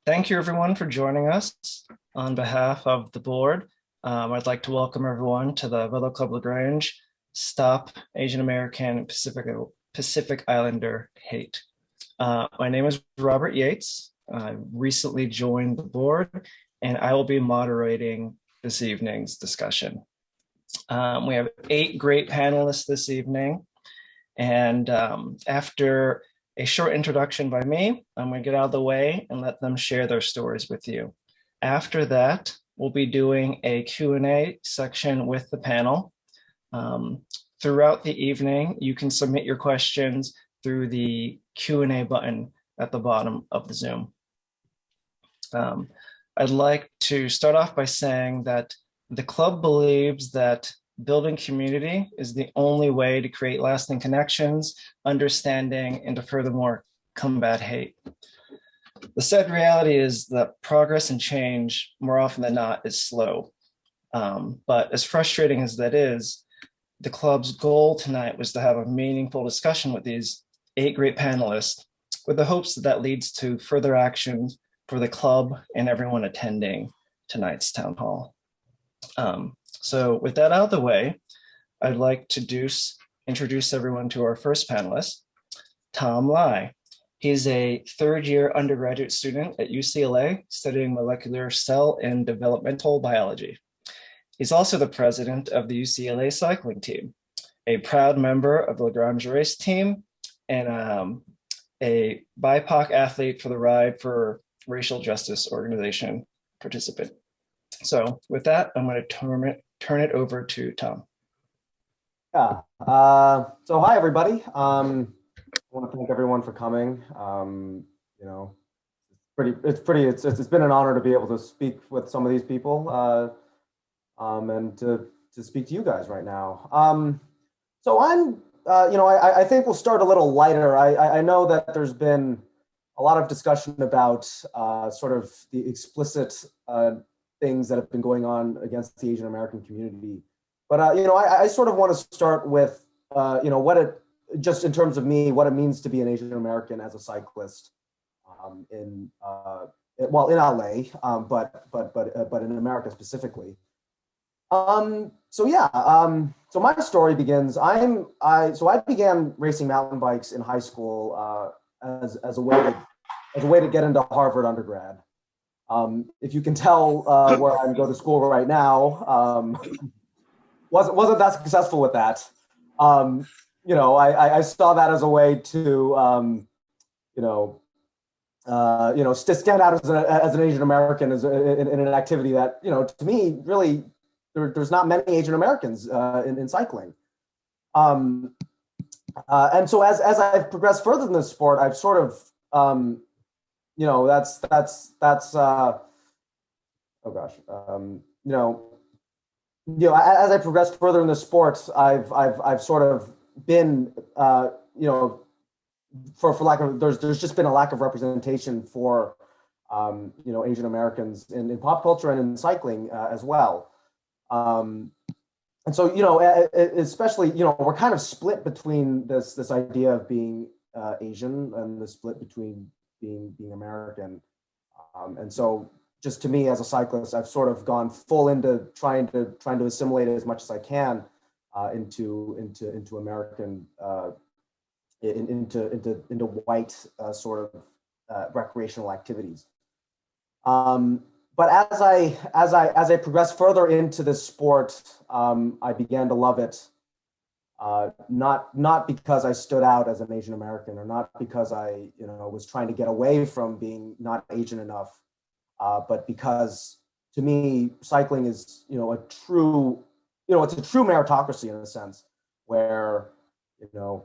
Thank you everyone for joining us. On behalf of the board, I'd like to welcome everyone to the Velo Club La Grange Stop Asian American Pacific Islander Hate. My name is Robert Yates. I recently joined the board and I will be moderating this evening's discussion. We have 8 great panelists this evening, and after a short introduction by me, I'm going to get out of the way and let them share their stories with you. After that, we'll be doing a Q&A section with the panel. Throughout the evening, you can submit your questions through the Q&A button at the bottom of the Zoom. I'd like to start off by saying that the club believes that building community is the only way to create lasting connections, understanding, and to furthermore combat hate. The sad reality is that progress and change, more often than not, is slow. But as frustrating as that is, the club's goal tonight was to have a meaningful discussion with these 8 great panelists, with the hopes that that leads to further actions for the club and everyone attending tonight's town hall. So with that out of the way, I'd like to introduce everyone to our first panelist, Tom Lai. He's a 3rd-year undergraduate student at UCLA studying molecular cell and developmental biology. He's also the president of the UCLA cycling team, a proud member of the La Grange race team, and a BIPOC athlete for the Ride for Racial Justice organization participant. So with that, I'm going to turn it over to Tom. Yeah. So hi everybody. I want to thank everyone for coming. It's been an honor to be able to speak with some of these people and to speak to you guys right now. So I think we'll start a little lighter. I know that there's been a lot of discussion about sort of the explicit things that have been going on against the Asian American community. But, I sort of want to start with, just in terms of me, what it means to be an Asian American as a cyclist in LA, but in America specifically. So my story begins. I began racing mountain bikes in high school as a way to get into Harvard undergrad. If you can tell where I go to school right now, wasn't that successful with that. I saw that as a way to, stand out as an Asian American in an activity that, to me, really, there's not many Asian Americans in cycling. And so as I've progressed further in the sport, I've sort of, as I progressed further in the sports, I've sort of been, for lack of, there's just been a lack of representation for, Asian Americans in pop culture and in cycling as well. And so, especially, we're kind of split between this idea of being Asian and the split between being American. And so just to me as a cyclist, I've sort of gone full into trying to assimilate as much as I can into American, into white sort of recreational activities. But as I progressed further into this sport, I began to love it. Not because I stood out as an Asian American, or not because I was trying to get away from being not Asian enough, but because to me cycling is it's a true meritocracy in a sense, where the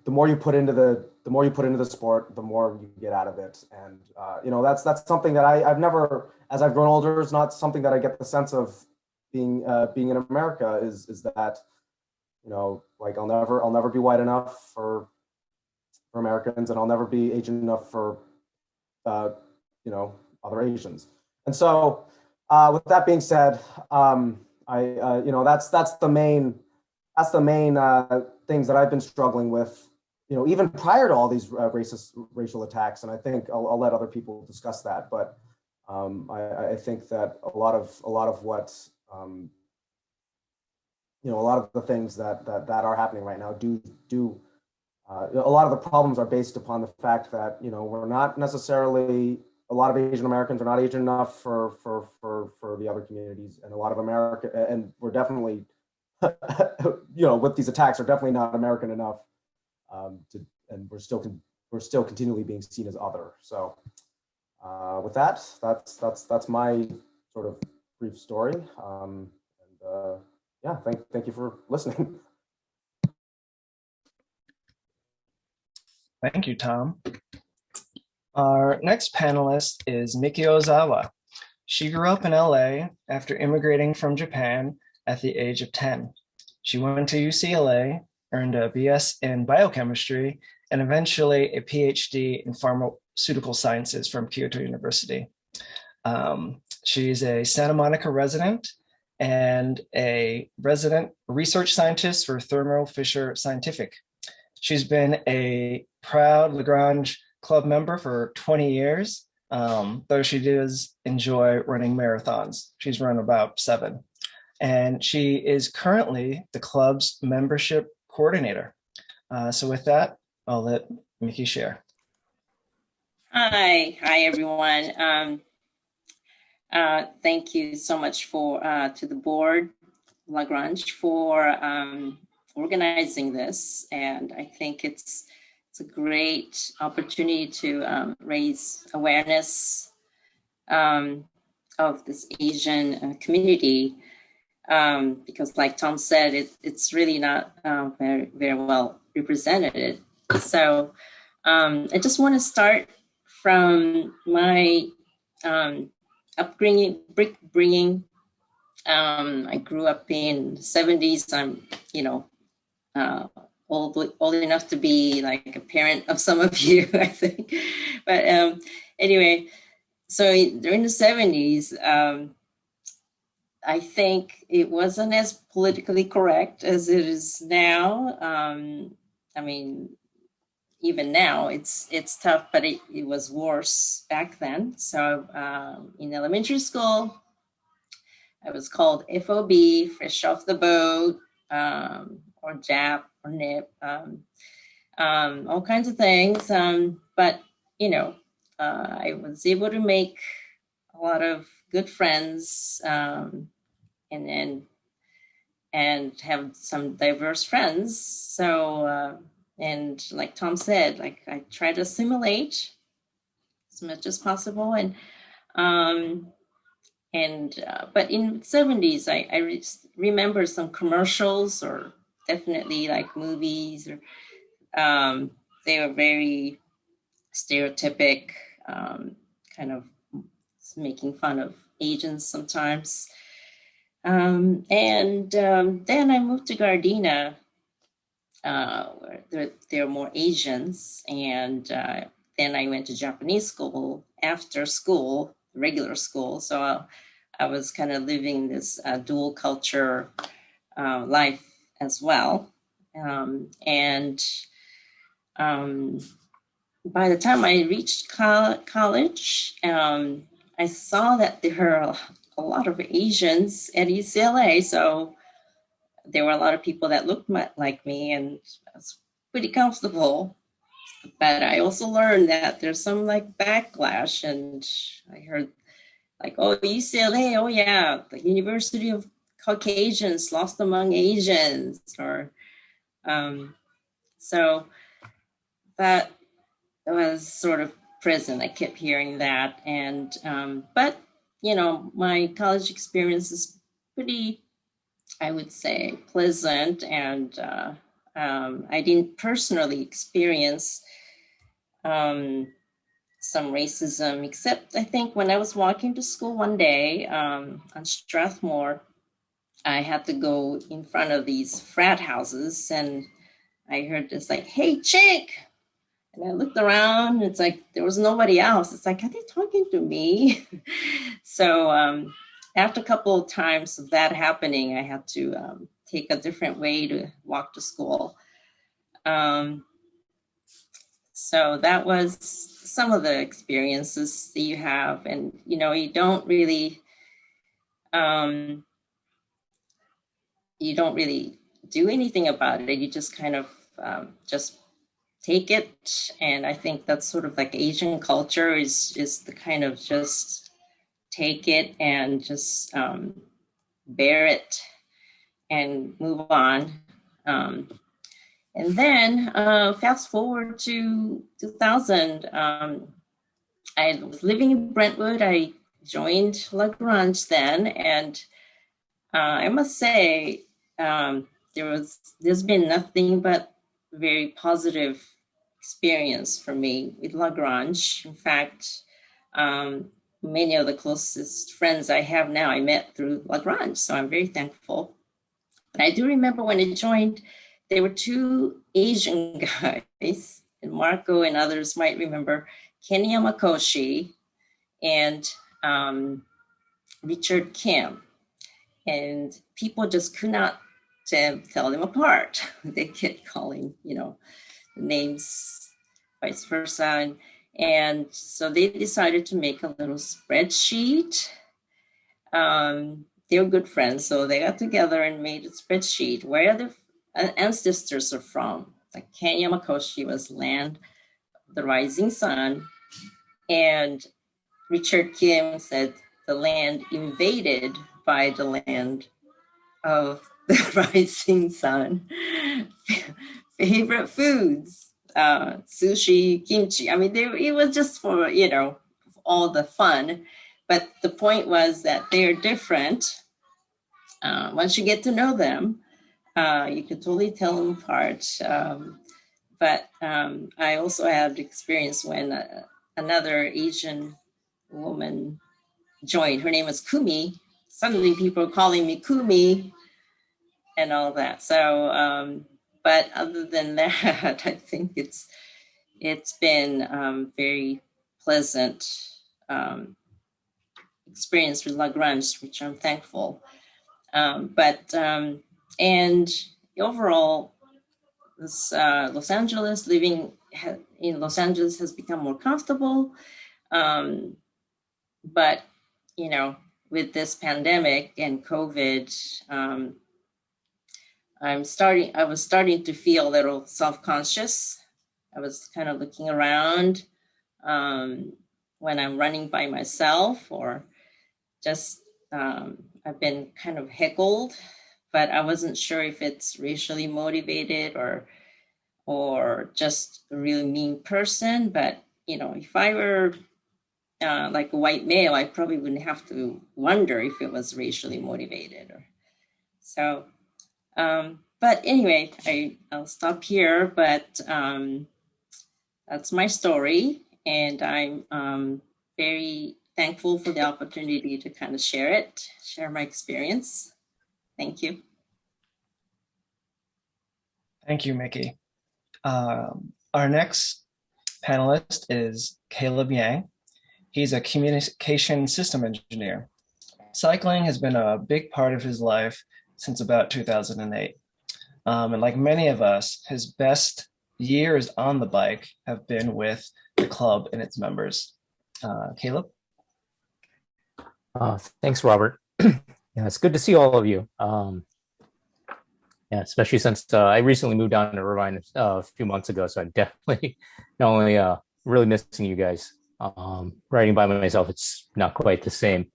more you put into the sport, the more you get out of it. And that's something that I've never, as I've grown older, is not something that I get the sense of being in America is that like I'll never be white enough for Americans, and I'll never be Asian enough for other Asians. And so with that being said, that's the main things that I've been struggling with even prior to all these racial attacks. And I think I'll let other people discuss that. But I think that a lot of what a lot of the things that are happening right now do a lot of the problems are based upon the fact that we're not necessarily, a lot of Asian Americans are not Asian enough for the other communities, and a lot of America, and we're definitely with these attacks are definitely not American enough and we're still continually being seen as other. So with that, that's my sort of brief story. Yeah, thank you for listening. Thank you, Tom. Our next panelist is Miki Ozawa. She grew up in LA after immigrating from Japan at the age of 10. She went to UCLA, earned a BS in biochemistry, and eventually a PhD in pharmaceutical sciences from Kyoto University. She's a Santa Monica resident and a resident research scientist for Thermo Fisher Scientific. She's been a proud La Grange club member for 20 years, though she does enjoy running marathons. She's run about 7. And she is currently the club's membership coordinator. So with that, I'll let Miki share. Hi everyone. Thank you so much to the board, La Grange, for organizing this, and I think it's a great opportunity to raise awareness of this Asian community, because, like Tom said, it's really not very well represented. So I just want to start from my upbringing. I grew up in the 70s. I'm, old enough to be like a parent of some of you, I think. But anyway, so during the 70s, I think it wasn't as politically correct as it is now. I mean, even now it's tough, but it was worse back then. So in elementary school, I was called FOB, fresh off the boat, or JAP or NIP, all kinds of things. But I was able to make a lot of good friends, and have some diverse friends. So and like Tom said, like I try to assimilate as much as possible, but in the 70s, I remember some commercials, or definitely like movies, or they were very stereotypic, kind of making fun of Asians sometimes. Then I moved to Gardena, where there are more Asians, and then I went to Japanese school after school, regular school. So I was kind of living this dual culture life as well. And by the time I reached college, I saw that there are a lot of Asians at UCLA. So there were a lot of people that looked like me, and I was pretty comfortable. But I also learned that there's some like backlash, and I heard like, oh, UCLA, oh yeah, the University of Caucasians, lost among Asians, or so that was sort of prison. I kept hearing that, and but my college experience is pretty, I would say, pleasant, and I didn't personally experience some racism, except I think when I was walking to school one day on Strathmore, I had to go in front of these frat houses, and I heard this like, "Hey, chick!" And I looked around, and it's like there was nobody else. It's like, are they talking to me? So after a couple of times of that happening, I had to take a different way to walk to school. So that was some of the experiences that you have, and you don't really um, do anything about it. You just kind of just take it, and I think that's sort of like Asian culture is the kind of just take it and just bear it and move on. And then fast forward to 2000, I was living in Brentwood. I joined La Grange then, and I must say there's been nothing but very positive experience for me with La Grange. In fact, many of the closest friends I have now I met through La Grange, so I'm very thankful. But I do remember when I joined, there were two Asian guys, and Marco and others might remember Kenny Yamakoshi and Richard Kim. And people just could not tell them apart. They kept calling, names vice versa. And so they decided to make a little spreadsheet. They were good friends, so they got together and made a spreadsheet where the ancestors are from. Like Ken Yamakoshi was land of the rising sun, and Richard Kim said the land invaded by the land of the rising sun. Favorite foods, sushi, kimchi. I mean, it was just for, all the fun. But the point was that they're different. Once you get to know them, you can totally tell them apart. But I also had experience when another Asian woman joined. Her name was Kumi. Suddenly people are calling me Kumi and all that. So, but other than that, I think it's been very pleasant experience with La Grange, which I'm thankful. And overall, this living in Los Angeles has become more comfortable. But, with this pandemic and COVID, I was starting to feel a little self-conscious. I was kind of looking around when I'm running by myself, or just I've been kind of heckled, but I wasn't sure if it's racially motivated or just a really mean person. But if I were like a white male, I probably wouldn't have to wonder if it was racially motivated. So. But anyway, I'll stop here, but that's my story, and I'm very thankful for the opportunity to kind of share my experience. Thank you. Thank you, Mickey. Our next panelist is Caleb Yang. He's a communication system engineer. Cycling has been a big part of his life since about 2008. And like many of us, his best years on the bike have been with the club and its members. Caleb? Thanks, Robert. Yeah, it's good to see all of you. Yeah, especially since I recently moved down to Irvine a few months ago, so I'm definitely not only really missing you guys. Riding by myself, it's not quite the same.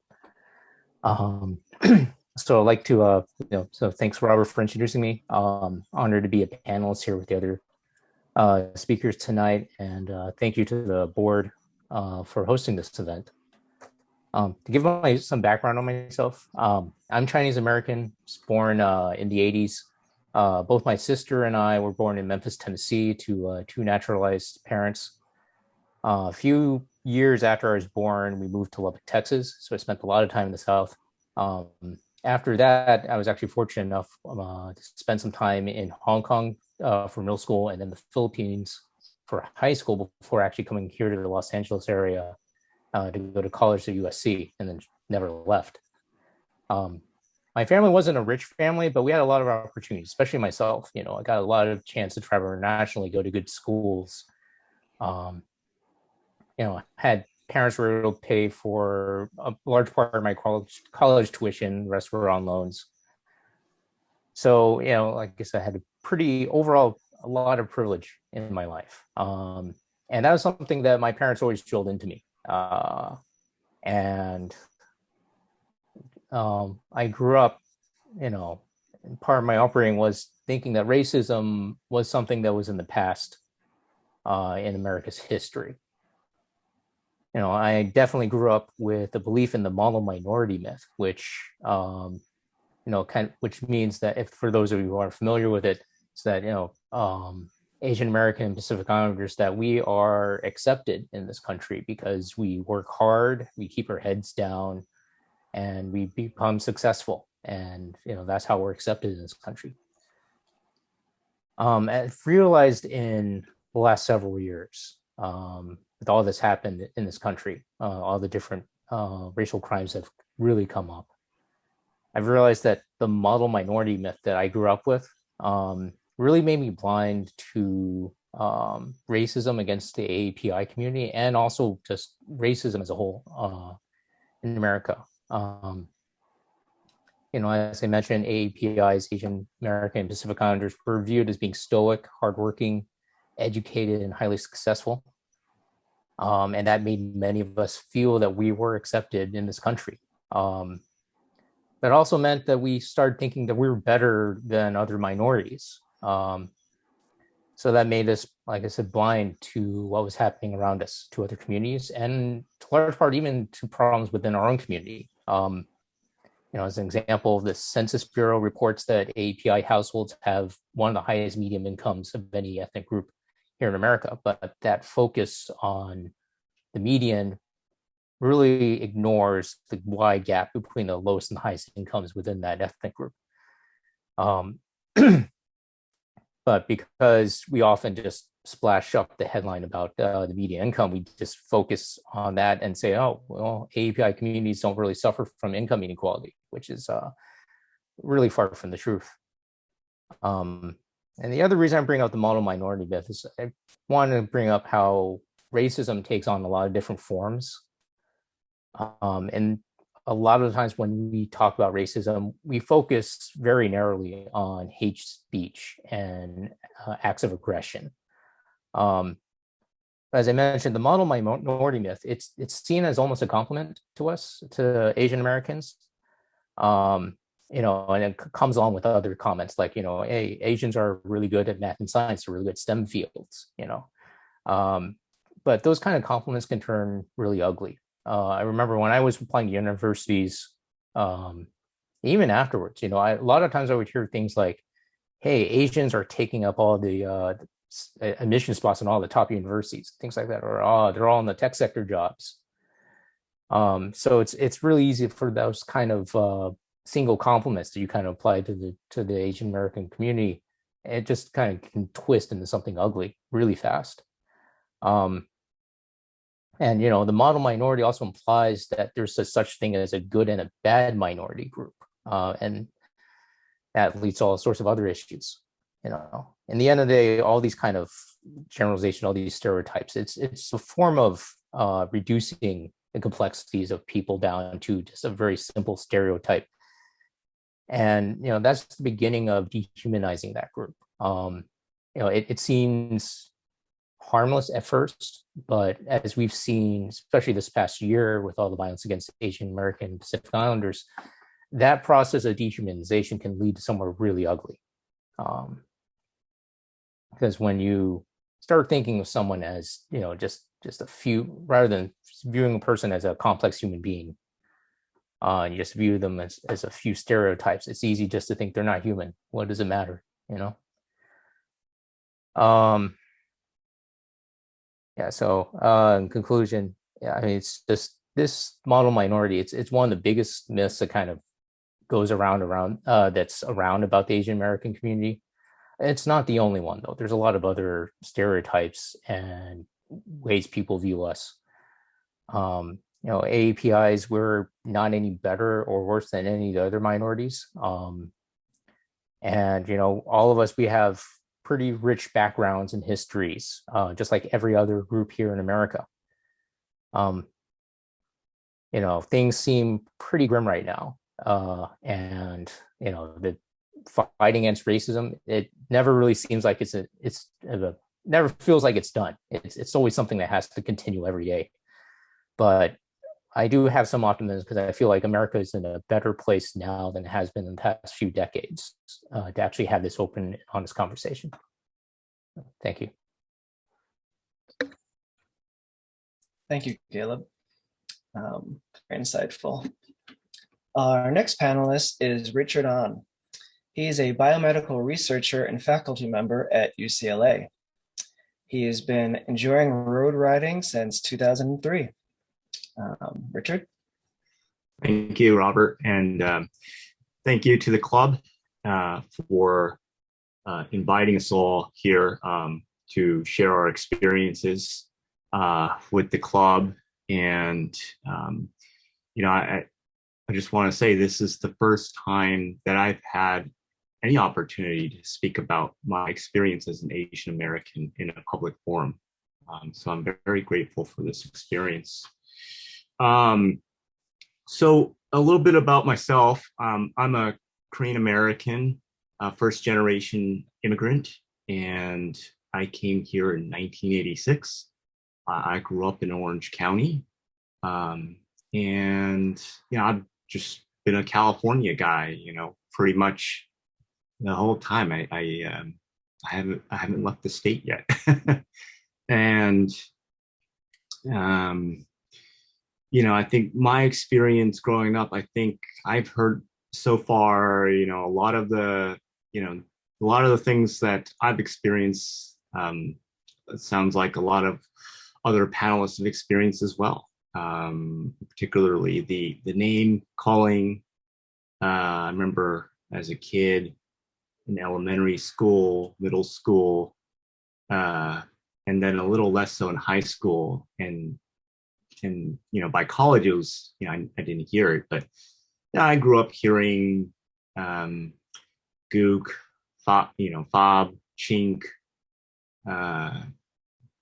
So I'd like to, so thanks, Robert, for introducing me. Honored to be a panelist here with the other speakers tonight, and thank you to the board for hosting this event. To give some background on myself, I'm Chinese American, born in the 80s. Both my sister and I were born in Memphis, Tennessee, to two naturalized parents. A few years after I was born, we moved to Lubbock, Texas, so I spent a lot of time in the South. After that, I was actually fortunate enough to spend some time in Hong Kong for middle school, and then the Philippines for high school before actually coming here to the Los Angeles area to go to college at USC, and then never left. My family wasn't a rich family, but we had a lot of opportunities, especially myself. I got a lot of chance to travel internationally, go to good schools. Um, had parents were able to pay for a large part of my college tuition. The rest were on loans. So, like I said, I had a pretty overall a lot of privilege in my life. And that was something that my parents always drilled into me. And I grew up, and part of my upbringing was thinking that racism was something that was in the past in America's history. I definitely grew up with a belief in the model minority myth, which which means that if for those of you who are familiar with it, it's that Asian American and Pacific Islanders that we are accepted in this country because we work hard, we keep our heads down, and we become successful, and that's how we're accepted in this country. I've realized in the last several years, with all this happened in this country, all the different racial crimes have really come up. I've realized that the model minority myth that I grew up with really made me blind to racism against the AAPI community and also just racism as a whole in America. As I mentioned, AAPI's Asian American and Pacific Islanders were viewed as being stoic, hardworking, educated, and highly successful. And that made many of us feel that we were accepted in this country. That also meant that we started thinking that we were better than other minorities. So that made us, like I said, blind to what was happening around us, to other communities, and to large part even to problems within our own community. As an example, the Census Bureau reports that AAPI households have one of the highest median incomes of any ethnic group here in America, but that focus on the median really ignores the wide gap between the lowest and highest incomes within that ethnic group. But because we often just splash up the headline about the median income, we just focus on that and say, oh, well, AAPI communities don't really suffer from income inequality, which is really far from the truth. And the other reason I bring up the model minority myth is I want to bring up how racism takes on a lot of different forms. And a lot of the times when we talk about racism, we focus very narrowly on hate speech and acts of aggression. As I mentioned, the model minority myth, it's seen as almost a compliment to us, to Asian Americans. And it comes along with other comments like, hey, Asians are really good at math and science, they're really good at STEM fields, but those kind of compliments can turn really ugly. I remember when I was applying to universities, even afterwards, a lot of times I would hear things like, hey, Asians are taking up all the admission spots in all the top universities, things like that, or oh, they're all in the tech sector jobs. So it's really easy for those kind of single compliments that you kind of apply to the Asian American community. It just kind of can twist into something ugly really fast. And the model minority also implies that there's such thing as a good and a bad minority group, and that leads to all sorts of other issues. In the end of the day, all these kind of generalization, all these stereotypes, it's a form of reducing the complexities of people down to just a very simple stereotype. And that's the beginning of dehumanizing that group. It seems harmless at first, but as we've seen, especially this past year with all the violence against Asian American and Pacific Islanders, that process of dehumanization can lead to somewhere really ugly. Because when you start thinking of someone as, just a few, rather than viewing a person as a complex human being, and you just view them as a few stereotypes, it's easy just to think they're not human. What does it matter, Yeah, so in conclusion, I mean, it's just this model minority, it's one of the biggest myths that kind of goes around that's around about the Asian American community. It's not the only one, though. There's a lot of other stereotypes and ways people view us. AAPIs, we're not any better or worse than any of the other minorities. And all of us, we have pretty rich backgrounds and histories, just like every other group here in America. Things seem pretty grim right now. And the fight against racism, it never really seems like never feels like it's done. It's always something that has to continue every day. But I do have some optimism because I feel like America is in a better place now than it has been in the past few decades to actually have this open, honest conversation. Thank you. Thank you, Caleb. Very insightful. Our next panelist is Richard Ahn. He is a biomedical researcher and faculty member at UCLA. He has been enjoying road riding since 2003. Richard? Thank you, Robert. And thank you to the club for inviting us all here to share our experiences with the club. And, I just want to say this is the first time that I've had any opportunity to speak about my experience as an Asian American in a public forum. So I'm very grateful for this experience. So a little bit about myself. I'm a Korean American, first generation immigrant, and I came here in 1986. I grew up in Orange County, and I've just been a California guy, pretty much the whole time. I haven't left the state yet, and I think my experience growing up, I think I've heard so far, a lot of the things that I've experienced. It sounds like a lot of other panelists have experienced as well. Particularly the name calling. I remember as a kid in elementary school, middle school, and then a little less so in high school, and by college it was, I didn't hear it, but I grew up hearing gook, fob, chink,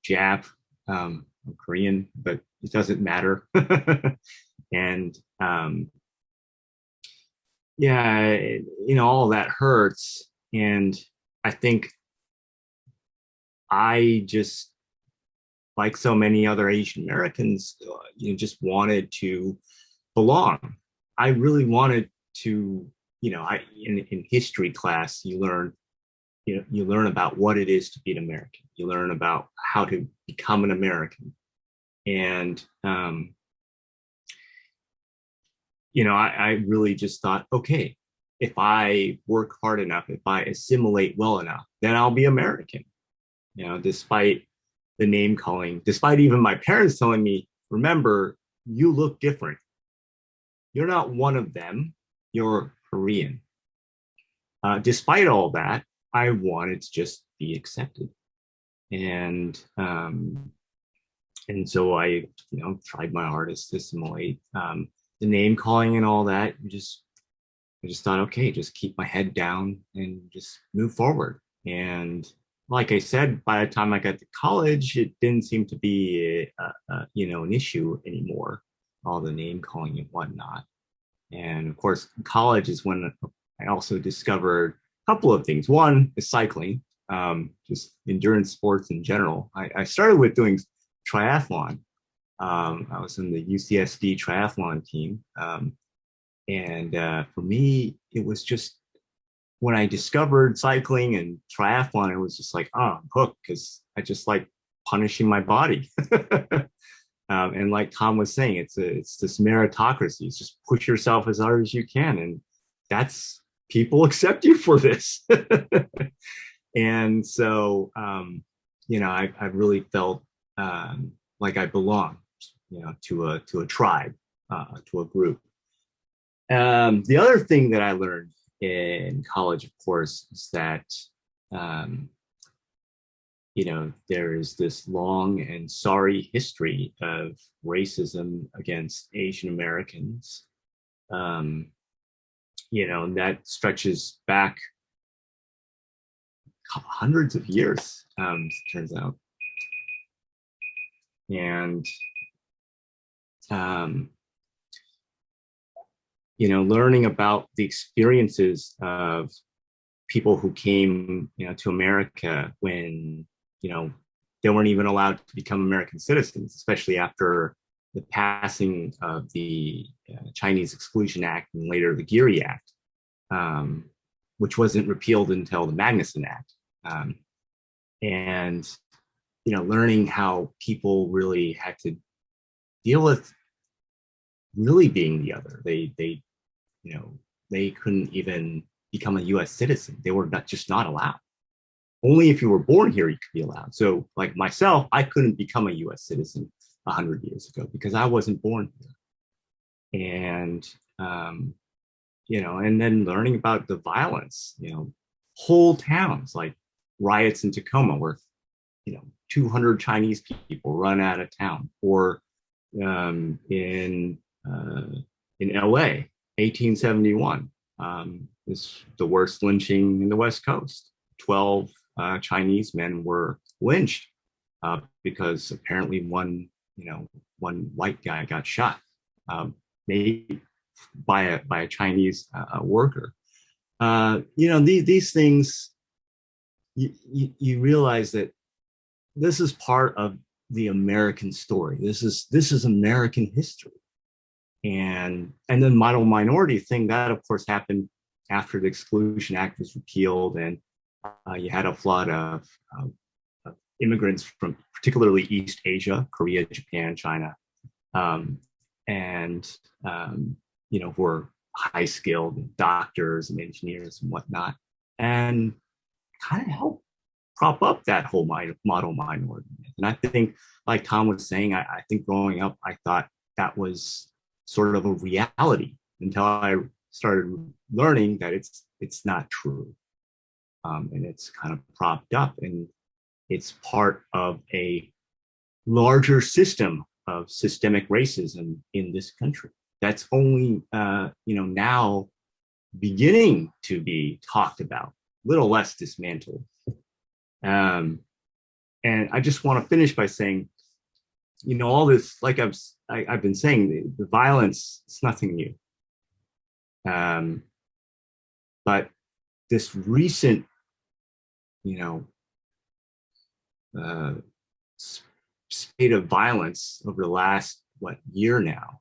jap, Korean, but it doesn't matter. And all that hurts. And I think I just, like so many other Asian Americans, just wanted to belong. I really wanted to, in history class, you learn about what it is to be an American. You learn about how to become an American. And, I really just thought, okay, if I work hard enough, if I assimilate well enough, then I'll be American. Despite the name calling, despite even my parents telling me, remember, you look different. You're not one of them. You're Korean. Despite all that, I wanted to just be accepted. And so I, tried my hardest to assimilate. The name calling and all that, I just thought, okay, just keep my head down and just move forward. And like I said, by the time I got to college, it didn't seem to be an issue anymore, all the name calling and whatnot. And of course, college is when I also discovered a couple of things. One is cycling, just endurance sports in general. I started with doing triathlon. I was in the UCSD triathlon team. And for me, it was just, when I discovered cycling and triathlon, it was just like, I'm hooked, because I just like punishing my body. And like Tom was saying, it's this meritocracy. It's just push yourself as hard as you can, and that's, people accept you for this. And so, I really felt like I belonged, to a tribe, to a group. The other thing that I learned in college, of course, is that, there is this long and sorry history of racism against Asian Americans. And that stretches back hundreds of years, it turns out. And you know, learning about the experiences of people who came, you know, to America when, you know, they weren't even allowed to become American citizens, especially after the passing of the Chinese Exclusion Act and later the Geary Act, which wasn't repealed until the Magnuson Act. And, you know, learning how people really had to deal with really being the other. They you know, they couldn't even become a US citizen. They were just not allowed. Only if you were born here, you could be allowed. So like myself, I couldn't become a US citizen 100 years ago because I wasn't born here. And, you know, and then learning about the violence, you know, whole towns like riots in Tacoma where, you know, 200 Chinese people run out of town, or in LA, 1871 is the worst lynching in the West Coast. 12 Chinese men were lynched because apparently one white guy got shot, maybe by a Chinese worker. You know, these things, you realize that this is part of the American story. This is American history. And then model minority thing, that of course happened after the Exclusion Act was repealed, and you had a flood of immigrants from particularly East Asia, Korea, Japan, China, and you know, who were high skilled doctors and engineers and whatnot, and kind of helped prop up that whole model minority. And I think, like Tom was saying, I think growing up, I thought that was sort of a reality until I started learning that it's not true. And it's kind of propped up, and it's part of a larger system of systemic racism in this country that's only you know, now beginning to be talked about, a little less dismantled. And I just want to finish by saying, you know, all this, like I've been saying, the violence, it's nothing new. But this recent, you know, spate of violence over the last, year now,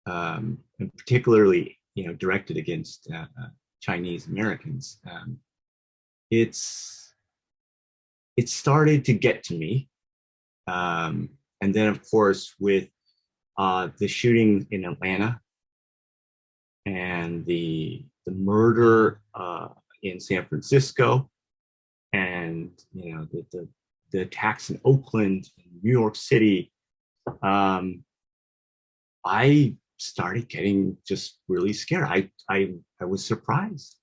and particularly, you know, directed against Chinese Americans, it's started to get to me. And then, of course, with the shooting in Atlanta and the murder in San Francisco, and, you know, the attacks in Oakland, New York City, I started getting just really scared. I was surprised.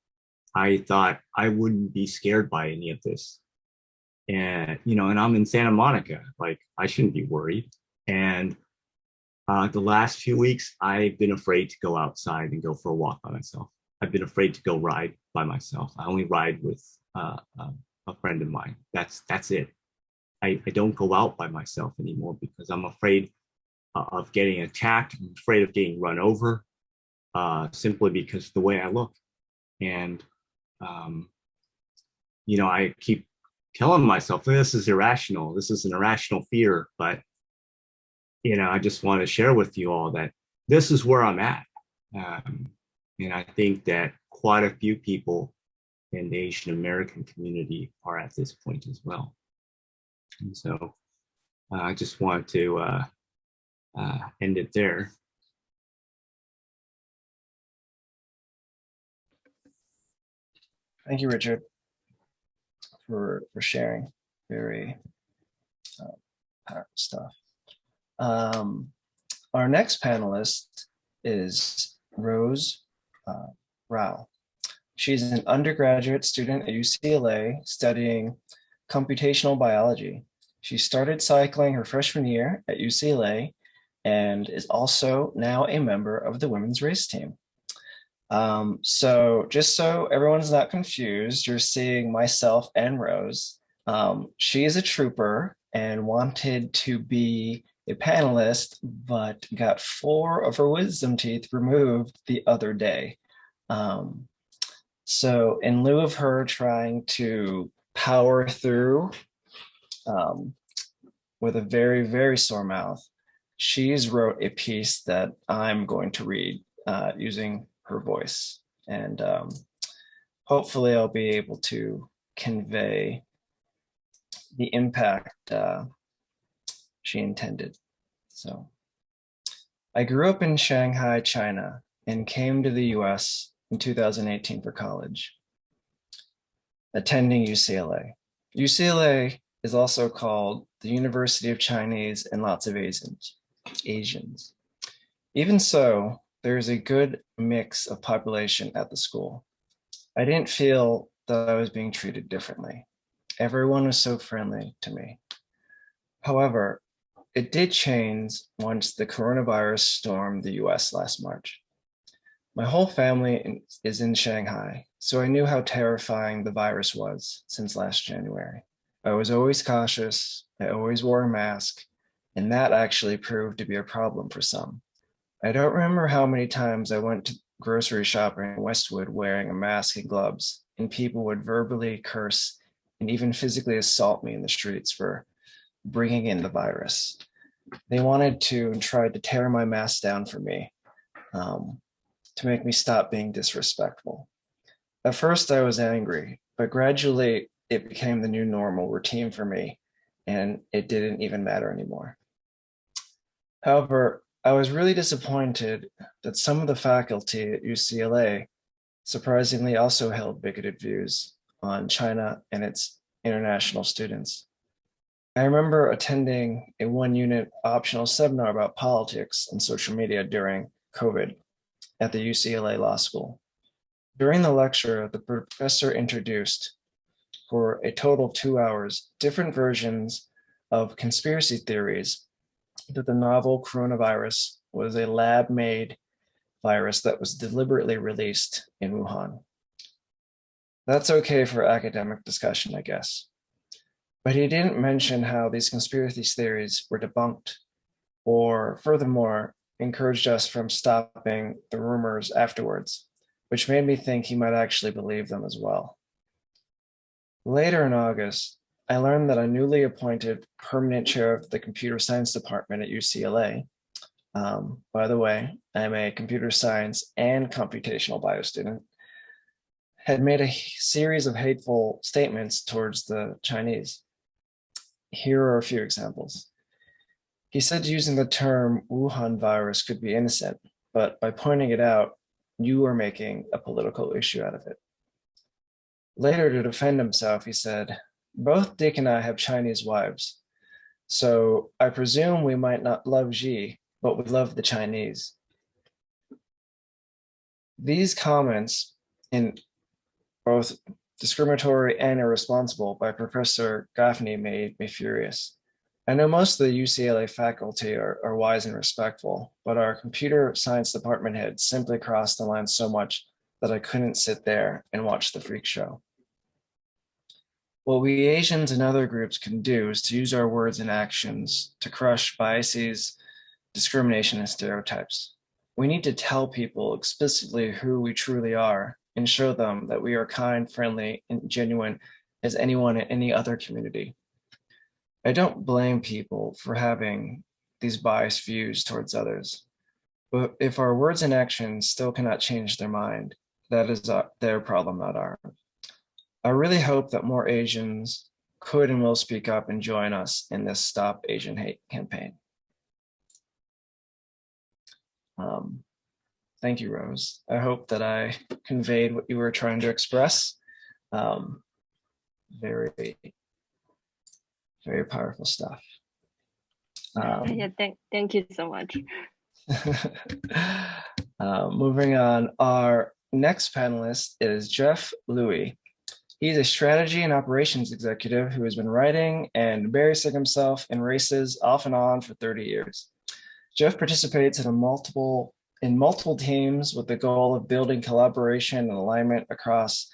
I thought I wouldn't be scared by any of this. And, you know, and I'm in Santa Monica, like I shouldn't be worried. And the last few weeks, I've been afraid to go outside and go for a walk by myself. I've been afraid to go ride by myself. I only ride with a friend of mine. That's it. I don't go out by myself anymore because I'm afraid of getting attacked. I'm afraid of getting run over, simply because of the way I look. And, you know, I keep telling myself, this is irrational. This is an irrational fear. But, you know, I just want to share with you all that this is where I'm at. And I think that quite a few people in the Asian American community are at this point as well. And so I just want to end it there. Thank you, Richard, for sharing. Very powerful stuff. Our next panelist is Rose Rao. She's an undergraduate student at UCLA studying computational biology. She started cycling her freshman year at UCLA and is also now a member of the women's race team. So just so everyone's not confused, you're seeing myself and Rose. She is a trooper and wanted to be a panelist, but got 4 of her wisdom teeth removed the other day. Um, so in lieu of her trying to power through um, with a very, very sore mouth, she's wrote a piece that I'm going to read using her voice. And hopefully I'll be able to convey the impact she intended. So I grew up in Shanghai, China, and came to the US in 2018 for college, attending UCLA. UCLA is also called the University of Chinese and lots of Asians. Even so, there is a good mix of population at the school. I didn't feel that I was being treated differently. Everyone was so friendly to me. However, it did change once the coronavirus stormed the US last March. My whole family is in Shanghai, so I knew how terrifying the virus was since last January. I was always cautious, I always wore a mask, and that actually proved to be a problem for some. I don't remember how many times I went to grocery shopping in Westwood wearing a mask and gloves, and people would verbally curse and even physically assault me in the streets for bringing in the virus. They wanted to and tried to tear my mask down for me to make me stop being disrespectful. At first, I was angry, but gradually it became the new normal routine for me, and it didn't even matter anymore. However, I was really disappointed that some of the faculty at UCLA surprisingly also held bigoted views on China and its international students. I remember attending a 1-unit optional seminar about politics and social media during COVID at the UCLA Law School. During the lecture, the professor introduced, for a total of 2 hours, different versions of conspiracy theories that the novel coronavirus was a lab-made virus that was deliberately released in Wuhan. That's okay for academic discussion, I guess. But he didn't mention how these conspiracy theories were debunked, or furthermore, encouraged us from stopping the rumors afterwards, which made me think he might actually believe them as well. Later in August, I learned that a newly appointed permanent chair of the computer science department at UCLA, by the way, I'm a computer science and computational bio student, had made a series of hateful statements towards the Chinese. Here are a few examples. He said using the term Wuhan virus could be innocent, but by pointing it out, you are making a political issue out of it. Later, to defend himself, he said, both Dick and I have Chinese wives, so I presume we might not love Xi, but we love the Chinese. These comments, in both discriminatory and irresponsible, by Professor Gaffney made me furious. I know most of the UCLA faculty are wise and respectful, but our computer science department head simply crossed the line so much that I couldn't sit there and watch the freak show. What we Asians and other groups can do is to use our words and actions to crush biases, discrimination, and stereotypes. We need to tell people explicitly who we truly are and show them that we are kind, friendly, and genuine as anyone in any other community. I don't blame people for having these biased views towards others, but if our words and actions still cannot change their mind, that is their problem, not ours. I really hope that more Asians could and will speak up and join us in this Stop Asian Hate campaign. Thank you, Rose. I hope that I conveyed what you were trying to express. Very, very powerful stuff. Yeah, thank you so much. Moving on, our next panelist is Jeff Louie. He's a strategy and operations executive who has been writing and embarrassing himself in races off and on for 30 years. Jeff participates in multiple in multiple teams with the goal of building collaboration and alignment across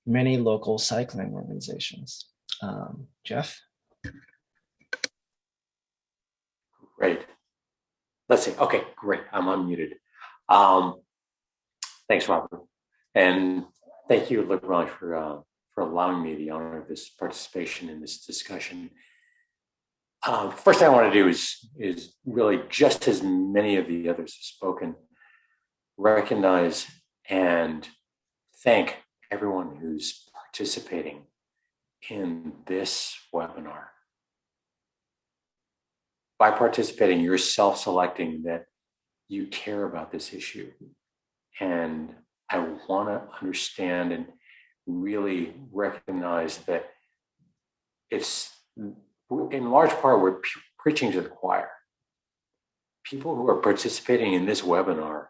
many local cycling organizations. Jeff? Great. Let's see. Okay, great. I'm unmuted. Thanks, Robert. And thank you, La Grange, for allowing me the honor of this participation in this discussion. First thing I want to do is really, just as many of the others have spoken, recognize and thank everyone who's participating in this webinar. By participating, you're self-selecting that you care about this issue. And I want to understand and really recognize that it's, in large part, we're preaching to the choir. People who are participating in this webinar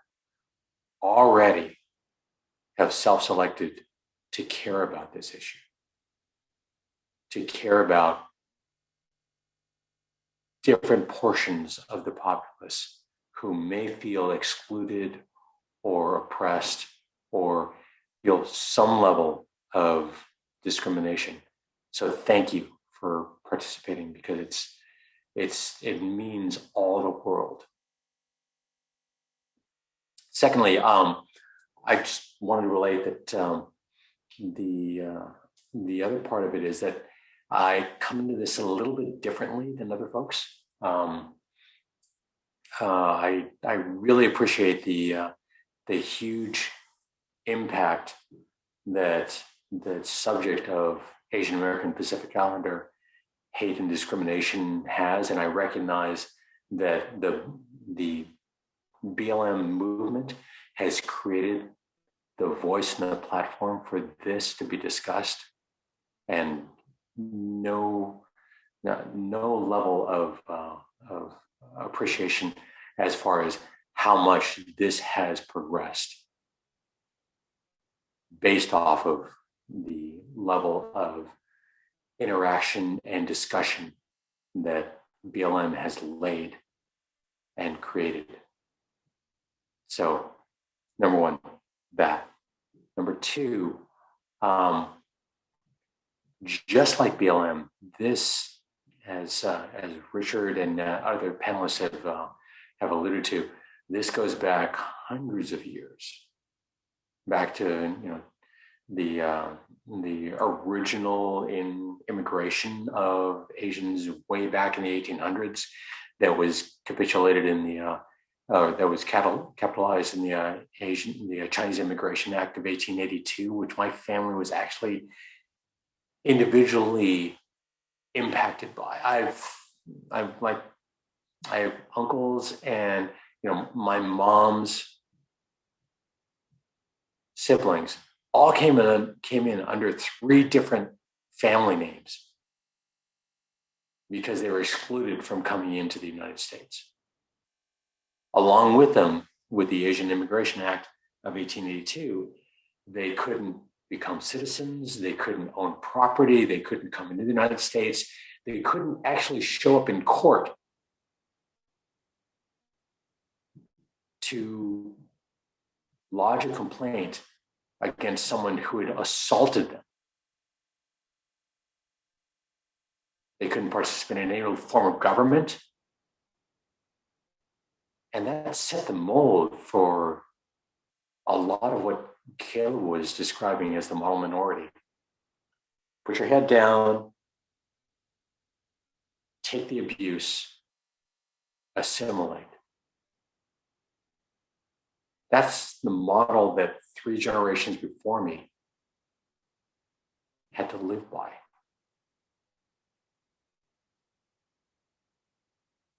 already have self-selected to care about this issue, to care about different portions of the populace who may feel excluded or oppressed or feel some level of discrimination. So thank you for participating, because it means all the world. Secondly, I just wanted to relate that the other part of it is that I come into this a little bit differently than other folks. I really appreciate the huge impact that the subject of Asian American Pacific Islander hate and discrimination has, and I recognize that the BLM movement has created the voice and the platform for this to be discussed, and no level of appreciation as far as how much this has progressed based off of the level of interaction and discussion that BLM has laid and created. So, number one, that. Number two, just like BLM, this, as Richard and other panelists have alluded to, this goes back hundreds of years, back to the original immigration of Asians way back in the 1800s, that was capitulated in that was capitalized in the Chinese Immigration Act of 1882, which my family was actually individually impacted by. I have uncles, and my mom's siblings all came in under 3 different family names because they were excluded from coming into the United States. Along with them, with the Asian Immigration Act of 1882, they couldn't become citizens, they couldn't own property, they couldn't come into the United States, they couldn't actually show up in court to lodge a complaint against someone who had assaulted them. They couldn't participate in any form of government. And that set the mold for a lot of what Caleb was describing as the model minority. Put your head down, take the abuse, assimilate. That's the model that 3 generations before me had to live by.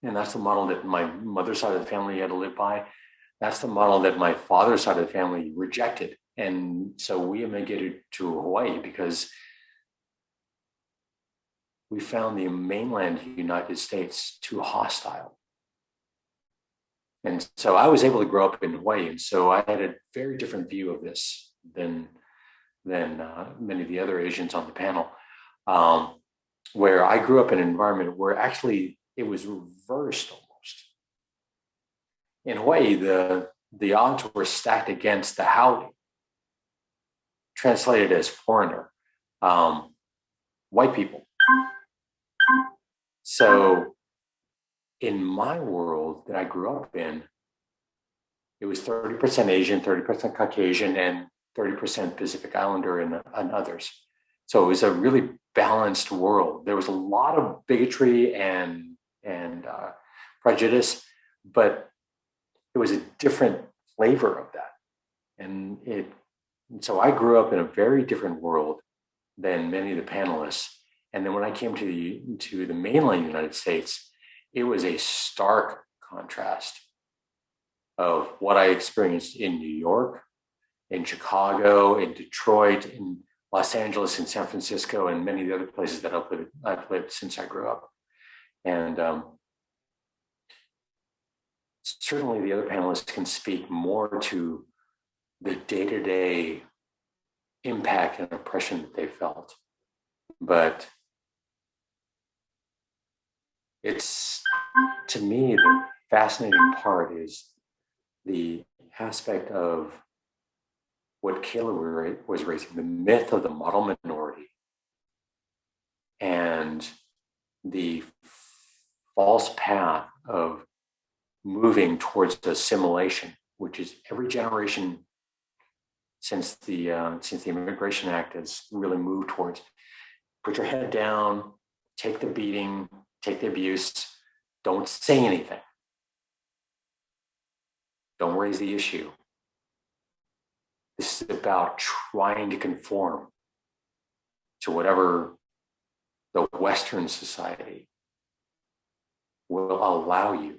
And that's the model that my mother's side of the family had to live by. That's the model that my father's side of the family rejected. And so we immigrated to Hawaii because we found the mainland United States too hostile. And so I was able to grow up in Hawaii. And so I had a very different view of this than many of the other Asians on the panel, where I grew up in an environment where actually it was reversed almost. In Hawaii, the the odds were stacked against the haole, translated as foreigner, white people. So in my world that I grew up in, it was 30% Asian, 30% Caucasian, and 30% Pacific Islander and others. So it was a really balanced world. There was a lot of bigotry and prejudice, but it was a different flavor of that. And so I grew up in a very different world than many of the panelists. And then when I came to the mainland United States, it was a stark contrast of what I experienced in New York, in Chicago, in Detroit, in Los Angeles, in San Francisco, and many of the other places that I've lived since I grew up. And certainly the other panelists can speak more to the day-to-day impact and oppression that they felt. But it's, to me, the fascinating part is the aspect of what Kayla was raising, the myth of the model minority and the false path of moving towards assimilation, which is every generation since the Immigration Act has really moved towards. Put your head down, take the beating, take the abuse, don't say anything. Don't raise the issue. This is about trying to conform to whatever the Western society will allow you.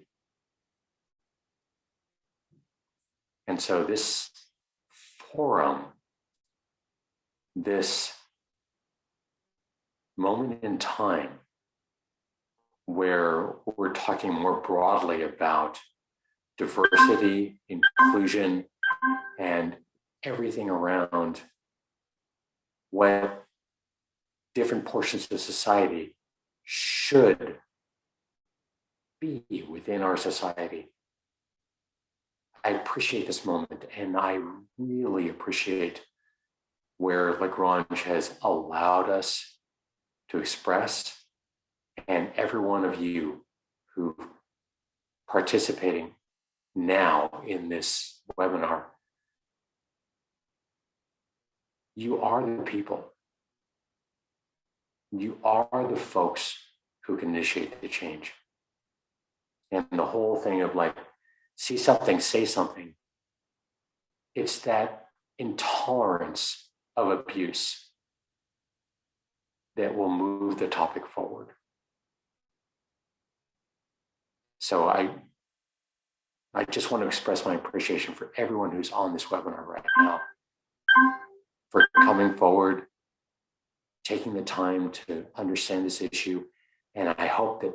And so this forum, this moment in time where we're talking more broadly about diversity, inclusion, and everything around what different portions of society should be within our society. I appreciate this moment, and I really appreciate where La Grange has allowed us to express, and every one of you who participating now in this webinar. You are the people. You are the folks who can initiate the change. And the whole thing of like, see something, say something. It's that intolerance of abuse that will move the topic forward. So I just want to express my appreciation for everyone who's on this webinar right now, for coming forward, taking the time to understand this issue. And I hope that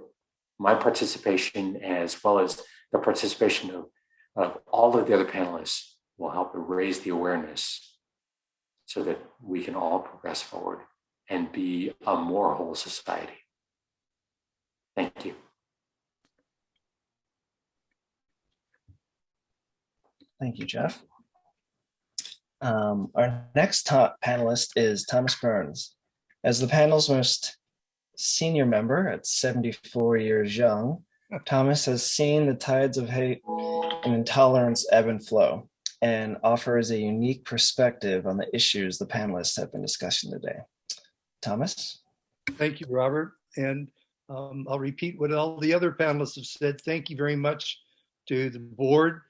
my participation, as well as the participation of all of the other panelists, will help raise the awareness so that we can all progress forward and be a more whole society. Thank you. Thank you, Jeff. Our next panelist is Thomas Burns. As the panel's most senior member at 74 years young, Thomas has seen the tides of hate and intolerance ebb and flow, and offers a unique perspective on the issues the panelists have been discussing today. Thomas? Thank you, Robert. And I'll repeat what all the other panelists have said. Thank you very much to the board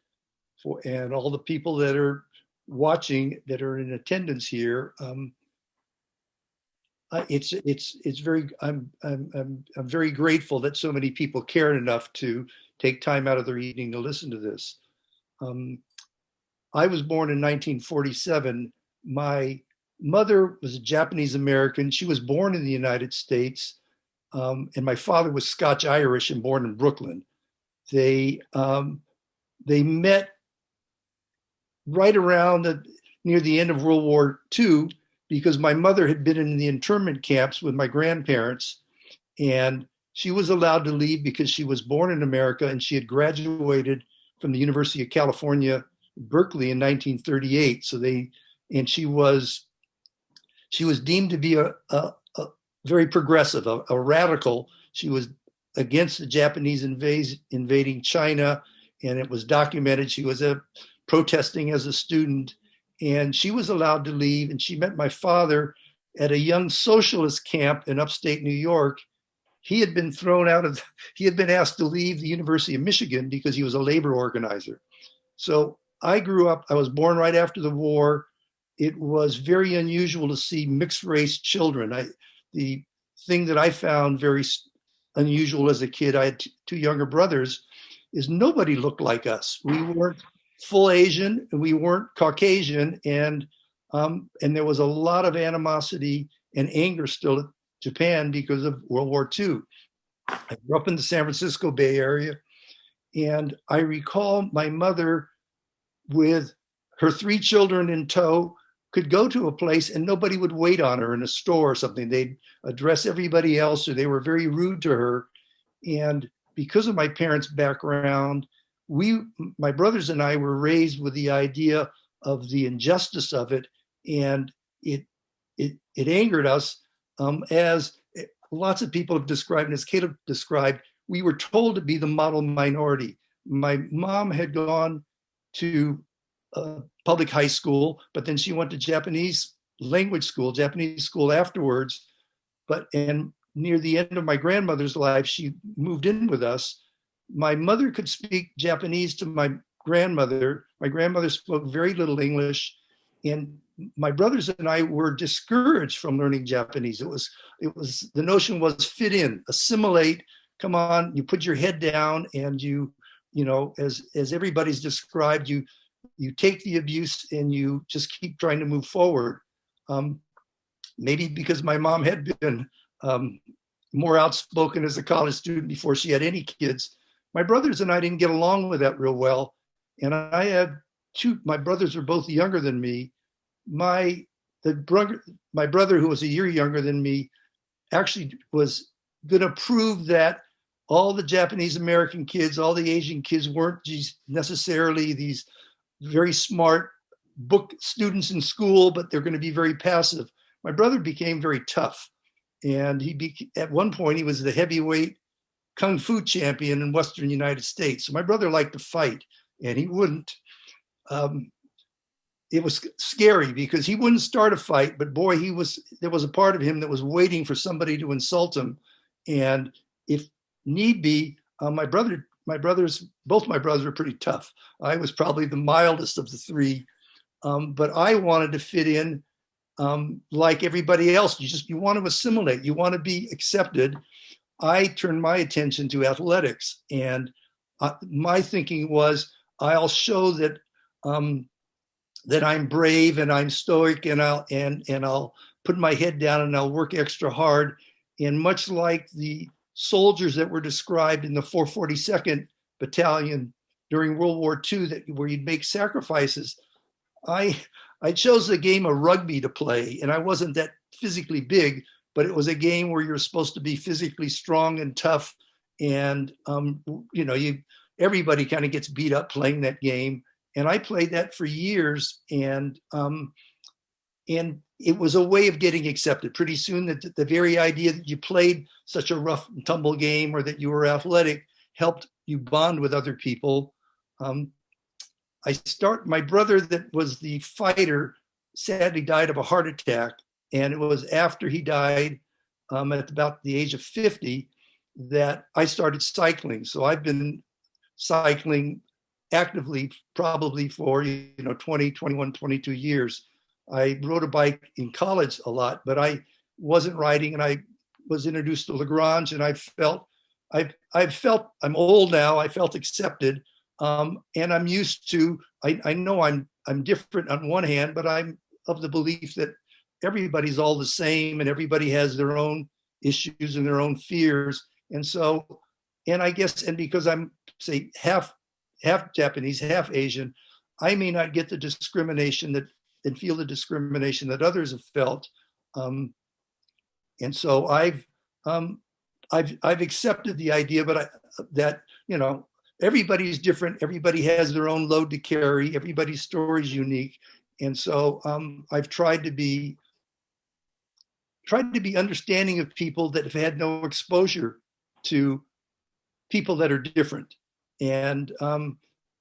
and all the people that are watching, that are in attendance here. It's very, I'm very grateful that so many people cared enough to take time out of their evening to listen to this. I was born in 1947. My mother was a Japanese American. She was born in the United States, and my father was Scotch Irish and born in Brooklyn. They met right around near the end of World War II, because my mother had been in the internment camps with my grandparents, and she was allowed to leave because she was born in America and she had graduated from the University of California Berkeley in 1938. And she was deemed to be a very progressive, a radical. She was against the Japanese invading China, and it was documented. She was protesting as a student, and she was allowed to leave. And she met my father at a young socialist camp in upstate New York. He had been asked to leave the University of Michigan because he was a labor organizer. So I grew up, I was born right after the war. It was very unusual to see mixed race children. The thing that I found very unusual as a kid, I had two younger brothers, is nobody looked like us. We weren't full Asian and we weren't Caucasian. And there was a lot of animosity and anger still at Japan because of World War II. I grew up in the San Francisco Bay Area, and I recall my mother with her three children in tow could go to a place and nobody would wait on her in a store or something. They'd address everybody else, or they were very rude to her. And because of my parents' background, my brothers and I were raised with the idea of the injustice of it, and it angered us, as lots of people have described, and as Caleb described, we were told to be the model minority. My mom had gone to public high school, but then she went to Japanese school afterwards. And near the end of my grandmother's life, she moved in with us. My mother could speak Japanese to my grandmother. My grandmother spoke very little English, and my brothers and I were discouraged from learning Japanese. It was the notion was fit in, assimilate. Come on, you put your head down, and you know, as everybody's described, you take the abuse and you just keep trying to move forward. Maybe because my mom had been more outspoken as a college student before she had any kids. My brothers and I didn't get along with that real well. And I had my brothers were both younger than me. My brother, who was a year younger than me, actually was going to prove that all the Japanese American kids, all the Asian kids weren't necessarily these very smart book students in school, but they're going to be very passive. My brother became very tough. And at one point, he was the heavyweight kung fu champion in Western United States. So my brother liked to fight, and he wouldn't. It was scary because he wouldn't start a fight, but boy, there was a part of him that was waiting for somebody to insult him. And if need be, both my brothers were pretty tough. I was probably the mildest of the three, but I wanted to fit in like everybody else. You want to assimilate, you want to be accepted. I turned my attention to athletics, and my thinking was, I'll show that that I'm brave and I'm stoic, and I'll put my head down and I'll work extra hard. And much like the soldiers that were described in the 442nd Battalion during World War II, where you'd make sacrifices, I chose the game of rugby to play, and I wasn't that physically big, but it was a game where you're supposed to be physically strong and tough. And everybody kind of gets beat up playing that game. And I played that for years, and it was a way of getting accepted. Pretty soon, the very idea that you played such a rough and tumble game, or that you were athletic, helped you bond with other people. My brother that was the fighter sadly died of a heart attack. And it was after he died, at about the age of 50, that I started cycling. So I've been cycling actively probably for 20, 21, 22 years. I rode a bike in college a lot, but I wasn't riding, and I was introduced to La Grange, and I felt I'm old now. I felt accepted, and I'm used to. I know I'm different on one hand, but I'm of the belief that everybody's all the same, and everybody has their own issues and their own fears. And so, and I guess, and because I'm, say, half Japanese, half Asian, I may not get the discrimination and feel the discrimination that others have felt. And so I've accepted the idea, but that everybody's different. Everybody has their own load to carry. Everybody's story is unique. And so I've tried to be understanding of people that have had no exposure to people that are different. And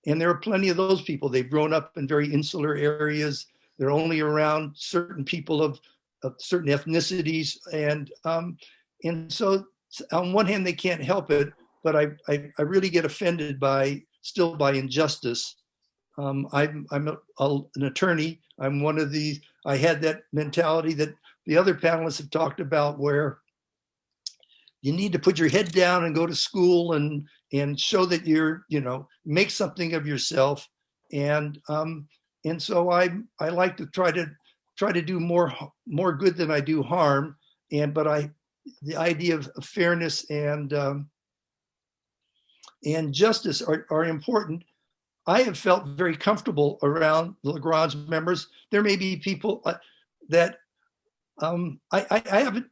there are plenty of those people. They've grown up in very insular areas. They're only around certain people of certain ethnicities. And so on one hand, they can't help it, but I really get offended by injustice. I'm an attorney. I'm one of the, I had that mentality that the other panelists have talked about, where you need to put your head down and go to school and show that you're, make something of yourself. And so I like to try to do more good than I do harm. But the idea of fairness and justice are important. I have felt very comfortable around the La Grange members. There may be people that I haven't,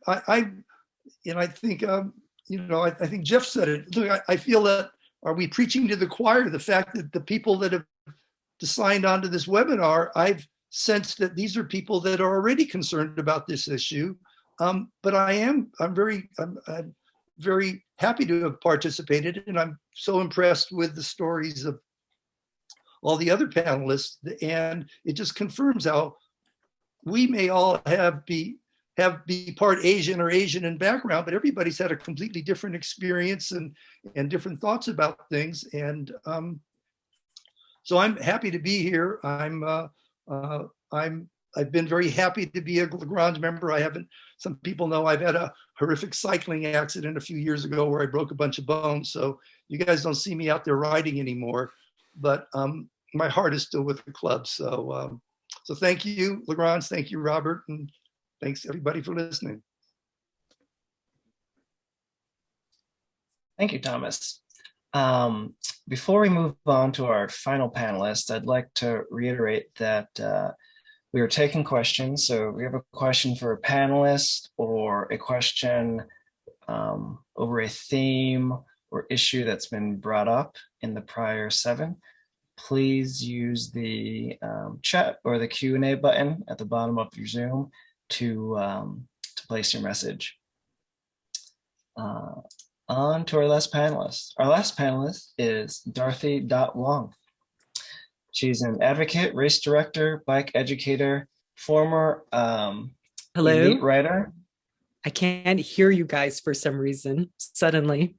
and I think, I think Jeff said it. Look, I feel that, are we preaching to the choir? The fact that the people that have signed on to this webinar, I've sensed that these are people that are already concerned about this issue. But I'm very happy to have participated, and I'm so impressed with the stories of all the other panelists, and it just confirms how we may all be part Asian or Asian in background, but everybody's had a completely different experience and different thoughts about things. And so I'm happy to be here. I've been very happy to be a La Grange member. Some people know I've had a horrific cycling accident a few years ago where I broke a bunch of bones. So you guys don't see me out there riding anymore, but my heart is still with the club. So thank you, La Grange. Thank you, Robert. And thanks everybody for listening. Thank you, Thomas. Before we move on to our final panelist, I'd like to reiterate that we are taking questions. So we have a question for a panelist or a question over a theme or issue that's been brought up in the prior 7. Please use the chat or the Q&A button at the bottom of your Zoom to place your message. On to our last panelist. Our last panelist is Dorothy Wong. She's an advocate, race director, bike educator, former elite rider. I can't hear you guys for some reason, suddenly.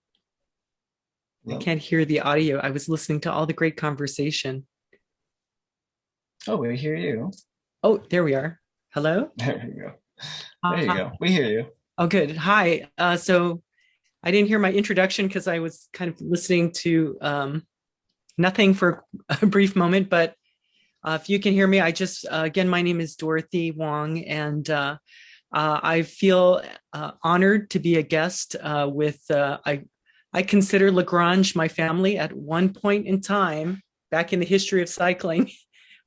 I can't hear the audio. I was listening to all the great conversation. Oh, we hear you. Oh, there we are. Hello? There you go. There you go. We hear you. Oh, good. Hi. So I didn't hear my introduction because I was kind of listening to nothing for a brief moment, but if you can hear me, I just, again, my name is Dorothy Wong, and I feel honored to be a guest I consider La Grange my family. At one point in time, back in the history of cycling,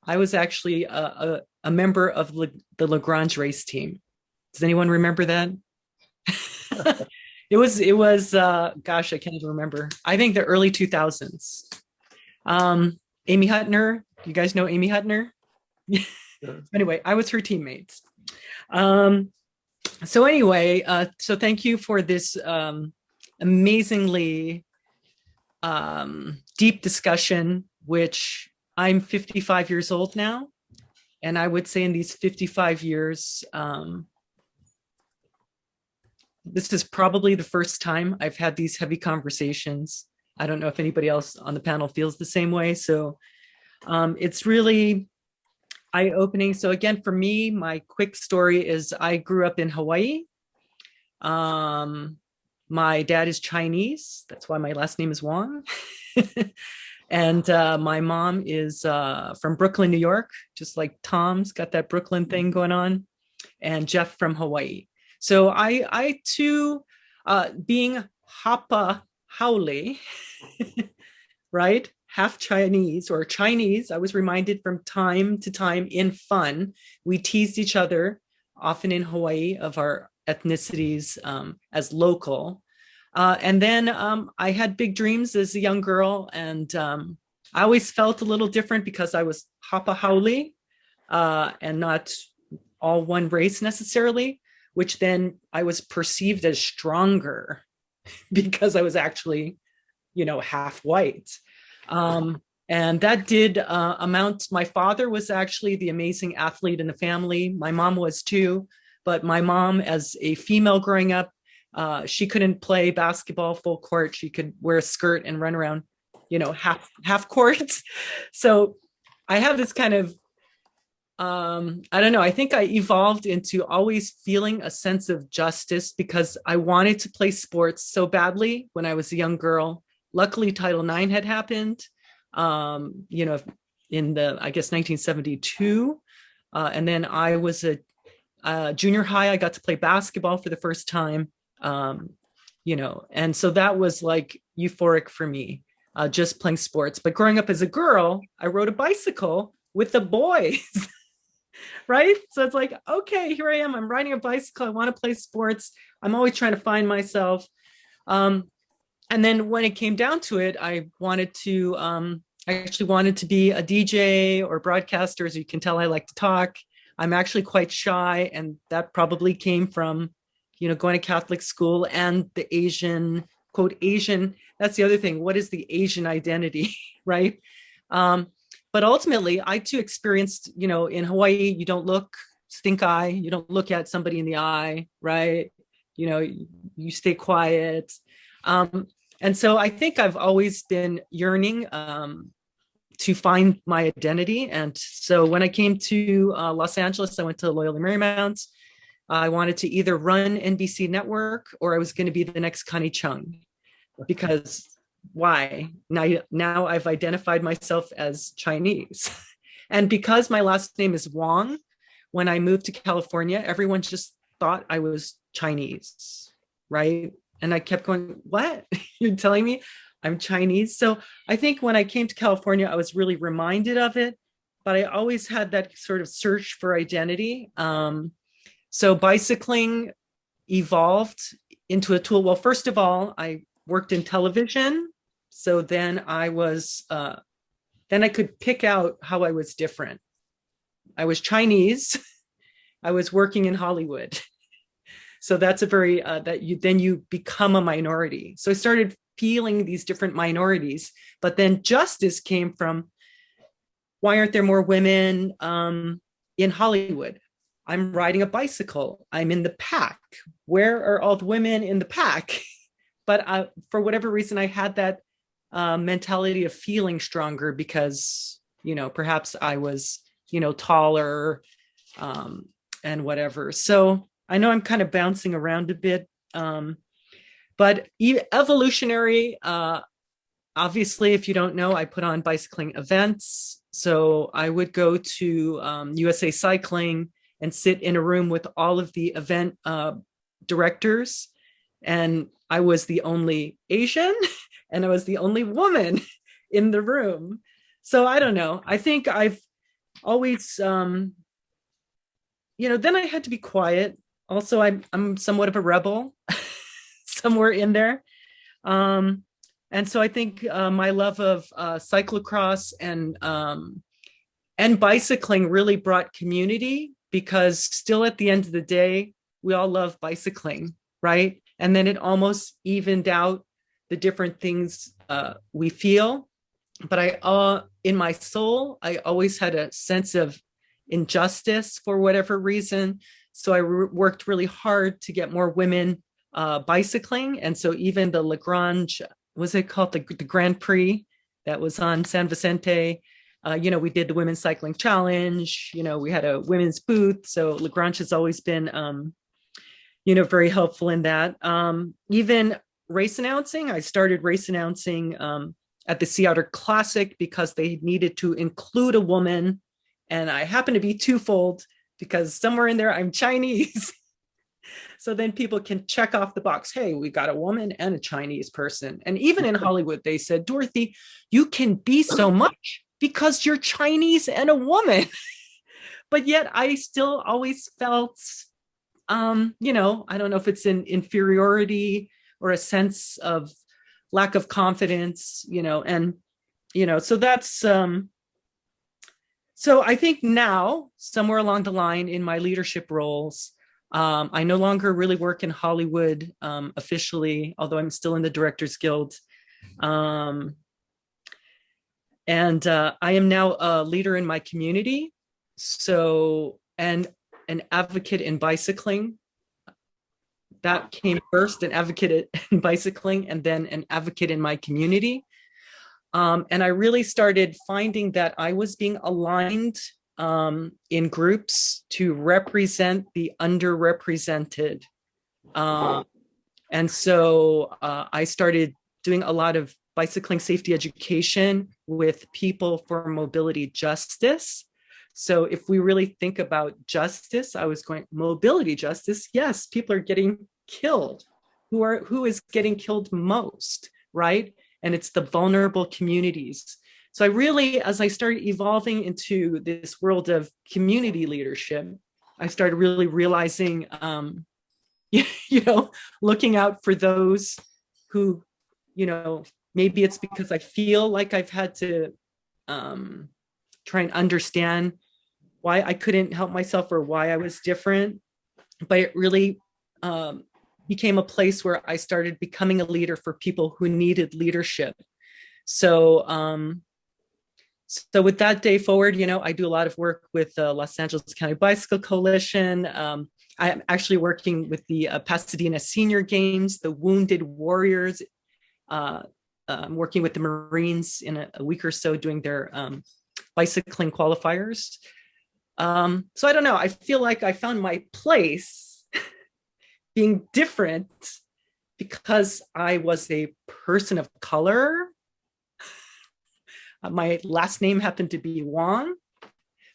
I was actually a member of the La Grange race team. Does anyone remember that? It was gosh, I can't even remember. I think the early 2000s. Amy Hutner, you guys know Amy Hutner? Anyway, I was her teammate. So anyway, so thank you for this amazingly deep discussion, which I'm 55 years old now. And I would say in these 55 years, this is probably the first time I've had these heavy conversations. I don't know if anybody else on the panel feels the same way. So it's really eye-opening. So again, for me, my quick story is I grew up in Hawaii. My dad is Chinese. That's why my last name is Wong. And my mom is from Brooklyn, New York, just like Tom's got that Brooklyn thing going on, and Jeff from Hawaii. So I too, being Hapa Haole, right? Half Chinese or Chinese, I was reminded from time to time in fun, we teased each other, often in Hawaii, of our ethnicities as local. And then I had big dreams as a young girl, and I always felt a little different because I was Hapa Haole and not all one race necessarily, which then I was perceived as stronger because I was actually, half white. And that did amount. My father was actually the amazing athlete in the family. My mom was too, but my mom, as a female growing up, she couldn't play basketball full court. She could wear a skirt and run around, half court. So I have this kind of, I don't know. I think I evolved into always feeling a sense of justice because I wanted to play sports so badly when I was a young girl. Luckily, Title IX had happened, in the, I guess, 1972. And then I was a junior high. I got to play basketball for the first time. And so that was like euphoric for me, just playing sports. But growing up as a girl, I rode a bicycle with the boys, right? So it's like, okay, here I am. I'm riding a bicycle. I want to play sports. I'm always trying to find myself. And then when it came down to it, I actually wanted to be a DJ or broadcaster. As you can tell, I like to talk. I'm actually quite shy, and that probably came from going to Catholic school and the Asian, quote, Asian. That's the other thing. What is the Asian identity, right? But ultimately, I too experienced, in Hawaii, you don't look stink eye. You don't look at somebody in the eye, right? You stay quiet. And so I think I've always been yearning to find my identity. And so when I came to Los Angeles, I went to Loyola Marymount. I wanted to either run NBC Network or I was going to be the next Connie Chung, because why? Now I've identified myself as Chinese. And because my last name is Wong, when I moved to California, everyone just thought I was Chinese, right? And I kept going, what? You're telling me I'm Chinese? So I think when I came to California, I was really reminded of it, but I always had that sort of search for identity. So bicycling evolved into a tool. Well, first of all, I worked in television. So then then I could pick out how I was different. I was Chinese. I was working in Hollywood. So that's a very, then you become a minority. So I started feeling these different minorities, but then justice came from, why aren't there more women in Hollywood? I'm riding a bicycle. I'm in the pack. Where are all the women in the pack? But for whatever reason, I had that mentality of feeling stronger because, perhaps I was, taller and whatever. So I know I'm kind of bouncing around a bit, but evolutionary, obviously, if you don't know, I put on bicycling events. So I would go to USA Cycling and sit in a room with all of the event directors. And I was the only Asian and I was the only woman in the room. So I don't know. I think I've always, then I had to be quiet. Also, I'm somewhat of a rebel somewhere in there. And so I think my love of cyclocross and bicycling really brought community, because still at the end of the day, we all love bicycling, right? And then it almost evened out the different things we feel. But in my soul, I always had a sense of injustice for whatever reason. So I worked really hard to get more women bicycling. And so even the La Grange, was it called the Grand Prix that was on San Vicente? We did the Women's Cycling Challenge. We had a women's booth. So La Grange has always been, very helpful in that. Even race announcing, I started race announcing at the Sea Otter Classic because they needed to include a woman. And I happen to be twofold because somewhere in there, I'm Chinese. So then people can check off the box. Hey, we got a woman and a Chinese person. And even in Hollywood, they said, Dorothy, you can be so much because you're Chinese and a woman. But yet I still always felt, I don't know if it's an inferiority or a sense of lack of confidence, and, so that's, so I think now, somewhere along the line in my leadership roles, I no longer really work in Hollywood officially, although I'm still in the Directors Guild. And I am now a leader in my community. So, and an advocate in bicycling. That came first, an advocate in bicycling, and then an advocate in my community. And I really started finding that I was being aligned in groups to represent the underrepresented. And so I started doing a lot of bicycling safety education with people for mobility justice. So if we really think about justice, I was going, mobility justice, yes, people are getting killed. Who is getting killed most, right? And it's the vulnerable communities. So I really, as I started evolving into this world of community leadership, I started really realizing, looking out for those who, maybe it's because I feel like I've had to try and understand why I couldn't help myself or why I was different. But it really became a place where I started becoming a leader for people who needed leadership. So, so with that day forward, I do a lot of work with the Los Angeles County Bicycle Coalition. I'm actually working with the Pasadena Senior Games, the Wounded Warriors. I'm working with the Marines in a week or so doing their bicycling qualifiers. So I don't know, I feel like I found my place being different because I was a person of color. My last name happened to be Wong,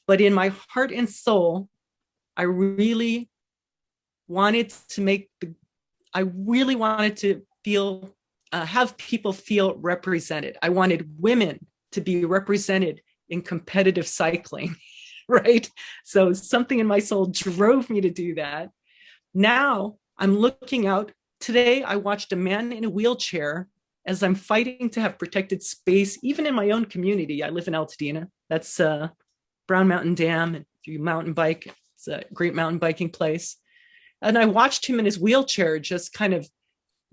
but in my heart and soul, I really wanted to feel, have people feel represented. I wanted women to be represented in competitive cycling, right? So something in my soul drove me to do that. Now I'm looking out. Today, I watched a man in a wheelchair as I'm fighting to have protected space, even in my own community. I live in Altadena. That's Brown Mountain Dam. And if you mountain bike, it's a great mountain biking place. And I watched him in his wheelchair just kind of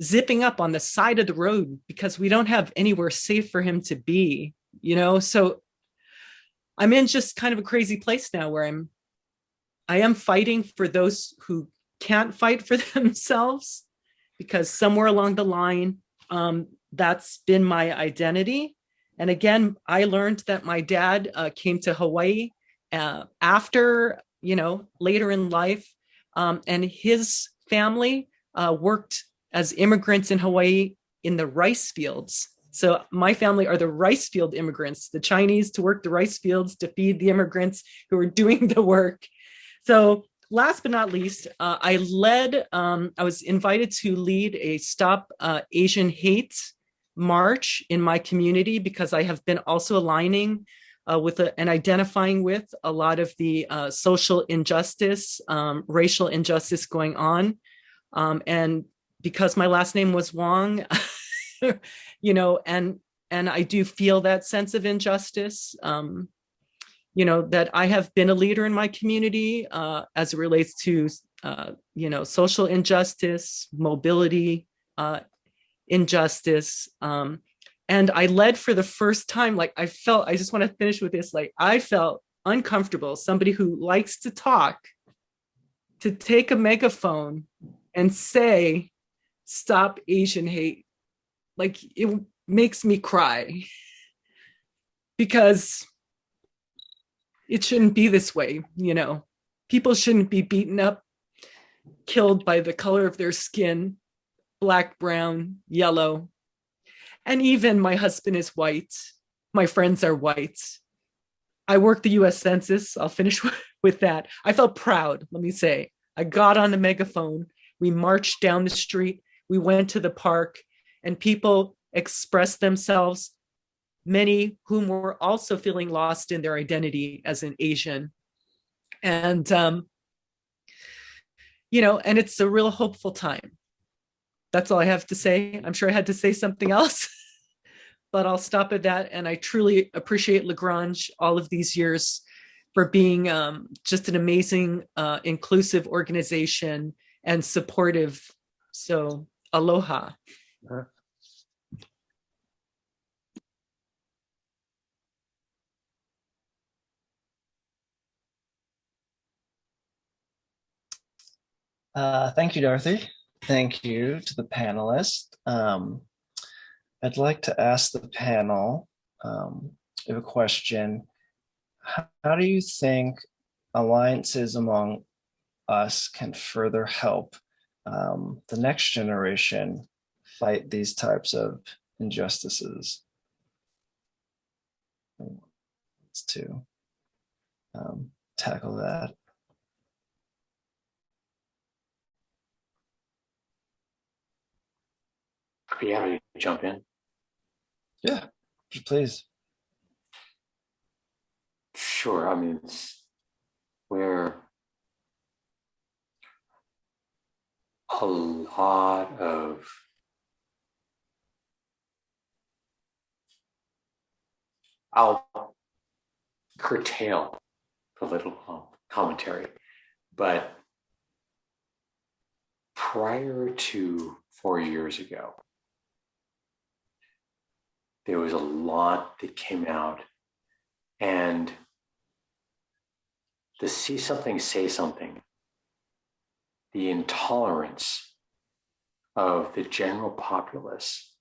zipping up on the side of the road because we don't have anywhere safe for him to be, So I'm in just kind of a crazy place now where I am fighting for those who can't fight for themselves, because somewhere along the line, that's been my identity. And again, I learned that my dad came to Hawaii after, later in life, and his family worked as immigrants in Hawaii in the rice fields. So my family are the rice field immigrants, the Chinese to work the rice fields to feed the immigrants who are doing the work. So last but not least, I was invited to lead a Stop Asian Hate march in my community because I have been also aligning with and identifying with a lot of the social injustice, racial injustice going on. And because my last name was Wong, and I do feel that sense of injustice, that I have been a leader in my community as it relates to, social injustice, mobility, injustice. And I led for the first time, I just want to finish with this, I felt uncomfortable, somebody who likes to talk, to take a megaphone and say, "Stop Asian hate." It makes me cry because it shouldn't be this way. People shouldn't be beaten up, killed by the color of their skin, black, brown, yellow. And even my husband is white. My friends are white. I work the US Census. I'll finish with that. I felt proud, let me say. I got on the megaphone. We marched down the street. We went to the park, and people expressed themselves, many whom were also feeling lost in their identity as an Asian. And, and it's a real hopeful time. that's all I have to say. I'm sure I had to say something else, but I'll stop at that. And I truly appreciate La Grange all of these years for being just an amazing, inclusive organization and supportive. So aloha. Thank you, Dorothy. Thank you to the panelists. I'd like to ask the panel a question. How do you think alliances among us can further help the next generation fight these types of injustices? To tackle that. I'd be happy to jump in. Yeah, please. Sure. I mean, it's where a lot of I'll curtail political commentary, but prior to 4 years ago, there was a lot that came out, and the see something, say something, the intolerance of the general populace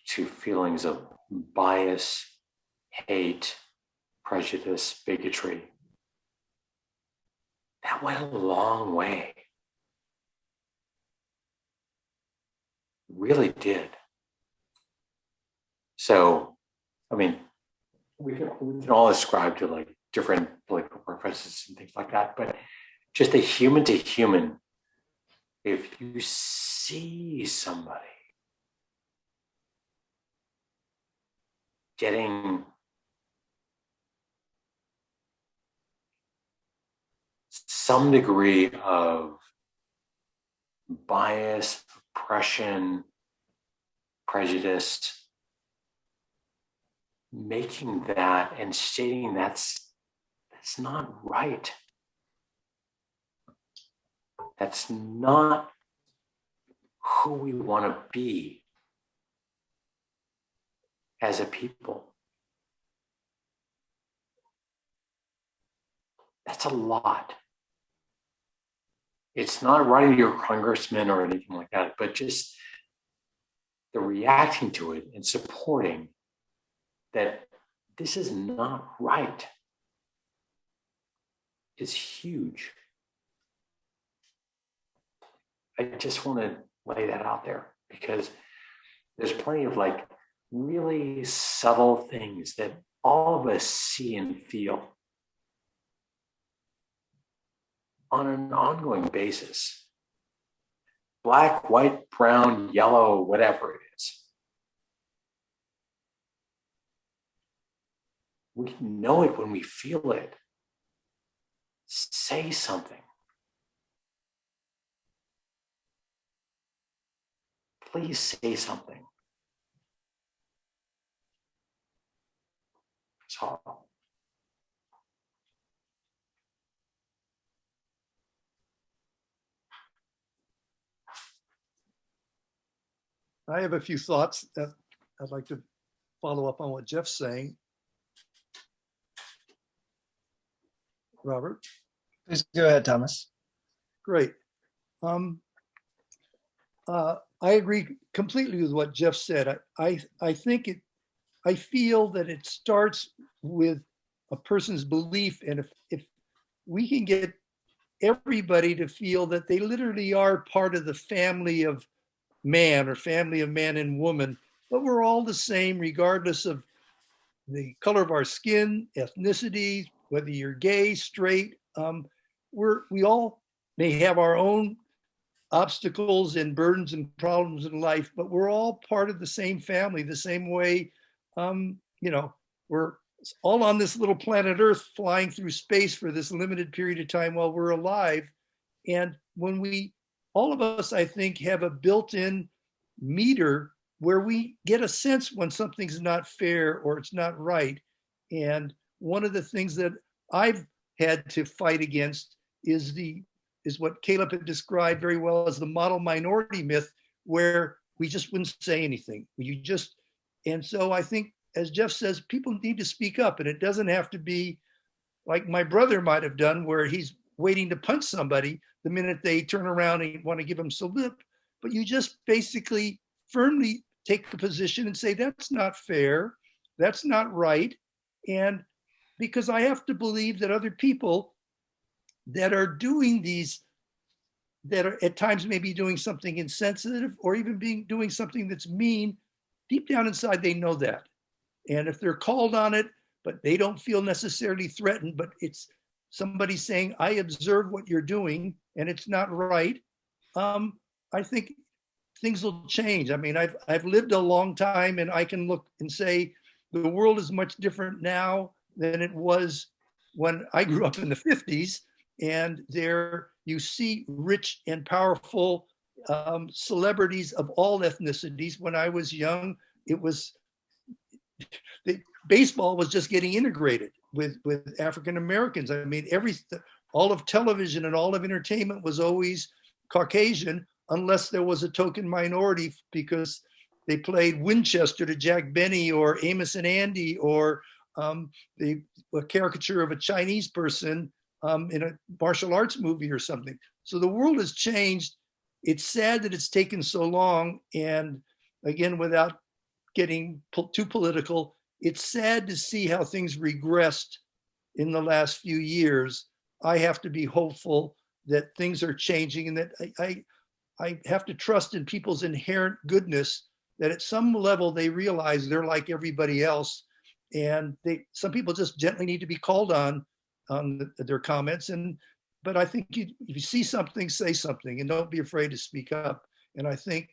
to feelings of bias, hate, prejudice, bigotry, that went a long way. Really did. So, I mean, we can all ascribe to like different political preferences and things like that, but just a human to human, if you see somebody getting some degree of bias, oppression, prejudice, making that and stating that's not right. That's not who we want to be as a people. That's a lot. It's not writing to your congressman or anything like that, but just the reacting to it and supporting that this is not right is huge. I just want to lay that out there because there's plenty of like really subtle things that all of us see and feel on an ongoing basis. Black, white, brown, yellow, whatever it is. We know it when we feel it. Say something. Please say something. So, I have a few thoughts that I'd like to follow up on what Jeff's saying. Robert? Please go ahead, Thomas. Great. I agree completely with what Jeff said. I think I feel that it starts with a person's belief, and if we can get everybody to feel that they literally are part of the family of man or family of man and woman, but we're all the same regardless of the color of our skin, ethnicity, whether you're gay, straight. We all may have our own obstacles and burdens and problems in life, but we're all part of the same family, the same way, we're all on this little planet Earth flying through space for this limited period of time while we're alive. And when we all of us, I think, have a built-in meter where we get a sense when something's not fair or it's not right. And one of the things that I've had to fight against is what Caleb had described very well as the model minority myth, where we just wouldn't say anything. And so I think, as Jeff says, people need to speak up, and it doesn't have to be like my brother might have done, where he's waiting to punch somebody the minute they turn around and want to give him salute. But you just basically firmly take a position and say, that's not fair, that's not right. And because I have to believe that other people that are doing these, that are at times maybe doing something insensitive or even doing something that's mean, deep down inside they know that. And if they're called on it, but they don't feel necessarily threatened, but it's somebody saying, I observe what you're doing and it's not right, I think things will change. I mean, I've lived a long time, and I can look and say the world is much different now than it was when I grew up in the 50s. And there you see rich and powerful celebrities of all ethnicities. When I was young, baseball was just getting integrated with African Americans. I mean, all of television and all of entertainment was always Caucasian, unless there was a token minority because they played Winchester to Jack Benny or Amos and Andy, or a caricature of a Chinese person in a martial arts movie or something. So the world has changed. It's sad that it's taken so long. And again, without getting too political, it's sad to see how things regressed in the last few years. I have to be hopeful that things are changing, and that I have to trust in people's inherent goodness, that at some level they realize they're like everybody else. And some people just gently need to be called on their comments. But I think if you see something, say something, and don't be afraid to speak up. And I think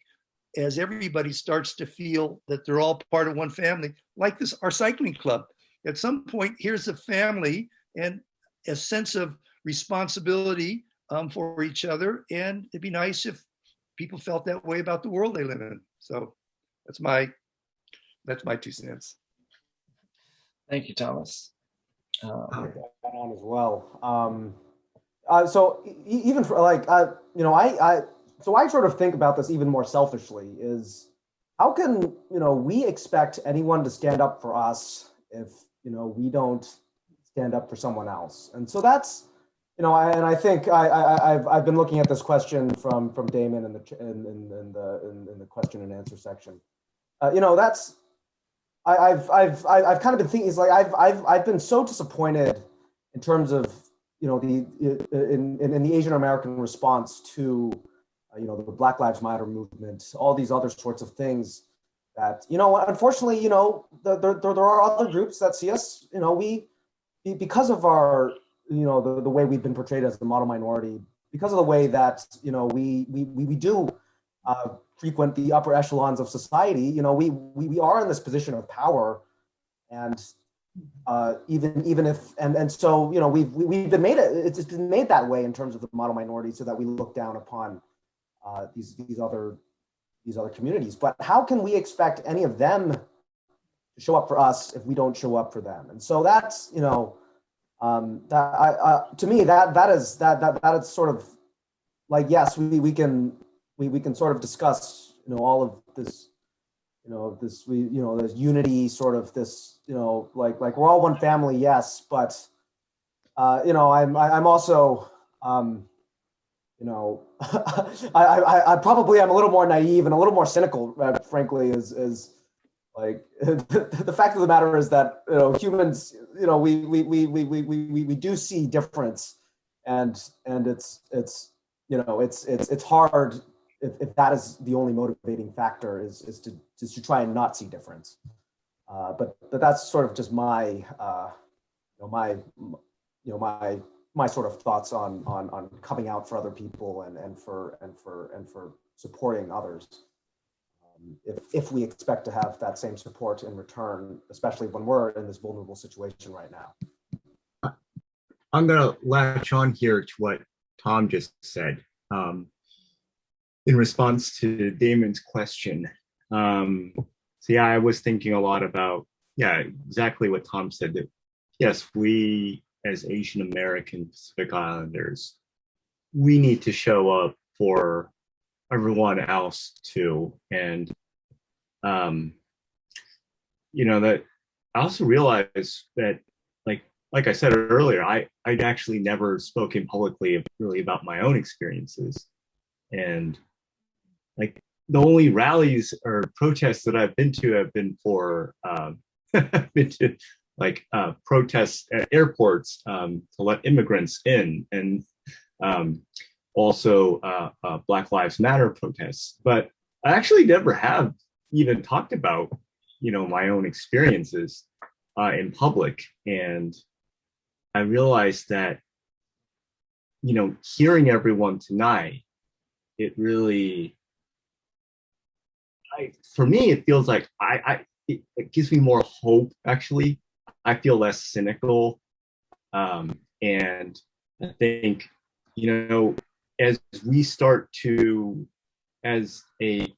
as everybody starts to feel that they're all part of one family, like our cycling club, at some point, here's a family and a sense of responsibility for each other. And it'd be nice if people felt that way about the world they live in. So that's my 2 cents. Thank you, Thomas. On as well. So even for so I sort of think about this even more selfishly, is how can, we expect anyone to stand up for us if, we don't stand up for someone else? And so that's, I think I've been looking at this question from Damon in the question and answer section. That's, I've kind of been thinking, is like I've been so disappointed in terms of in the Asian American response to the Black Lives Matter movement, all these other sorts of things that unfortunately there are other groups that see us because of our the way we've been portrayed as the model minority, because of the way that we do frequent the upper echelons of society. We are in this position of power, and even if so we've been made it's been made that way in terms of the model minority, so that we look down upon these other communities. But how can we expect any of them to show up for us if we don't show up for them? And so that's to me that is sort of like, yes, we can sort of discuss all of this this unity, sort of this like we're all one family, yes, but I'm also I probably am a little more naive and a little more cynical, frankly, is like the fact of the matter is that humans, we do see difference, and it's hard if that is the only motivating factor, is to try and not see difference. But that's sort of just my my sort of thoughts on coming out for other people and for supporting others. If we expect to have that same support in return, especially when we're in this vulnerable situation right now. I'm going to latch on here to what Tom just said. in response to Damon's question. So yeah, I was thinking a lot about, yeah, exactly what Tom said, that yes, we as Asian American Pacific Islanders, we need to show up for everyone else too. And that I also realized that, like I said earlier, I'd actually never spoken publicly really about my own experiences. And like the only rallies or protests that I've been to have been for been to protests at airports to let immigrants in, and also Black Lives Matter protests. But I actually never have even talked about my own experiences in public. And I realized that hearing everyone tonight, it really, for me, it feels like it gives me more hope. Actually, I feel less cynical, and I think as we start to, as a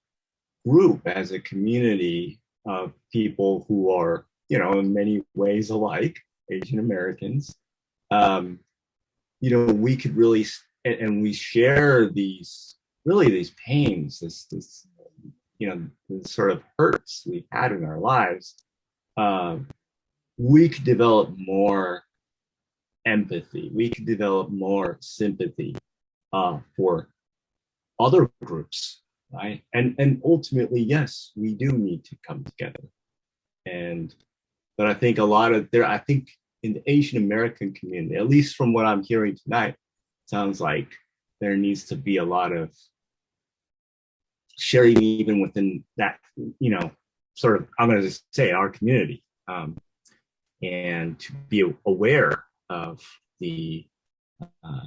group, as a community of people who are in many ways alike, Asian Americans, we could really, and we share these pains, this the sort of hurts we've had in our lives, we could develop more empathy. We could develop more sympathy for other groups, right? And ultimately, yes, we do need to come together. But I think I think in the Asian American community, at least from what I'm hearing tonight, sounds like there needs to be a lot of sharing even within that, sort of, I'm going to just say our community, and to be aware of the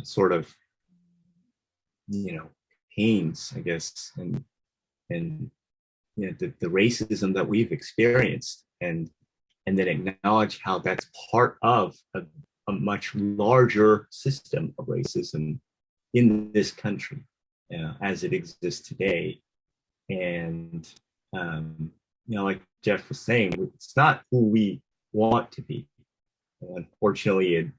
sort of, pains, I guess, and the racism that we've experienced, and then acknowledge how that's part of a much larger system of racism in this country as it exists today. And like Jeff was saying, it's not who we want to be. Unfortunately,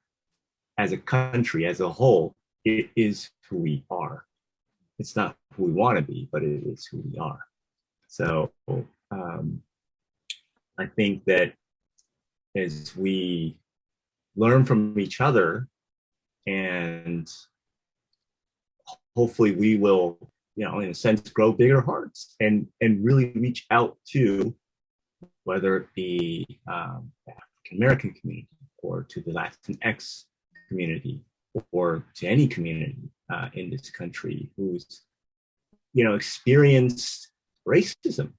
as a country, as a whole, it is who we are. It's not who we want to be, but it is who we are. So I think that as we learn from each other, and hopefully we will, in a sense, grow bigger hearts and really reach out to, whether it be the African American community, or to the Latinx community, or to any community in this country who's, experienced racism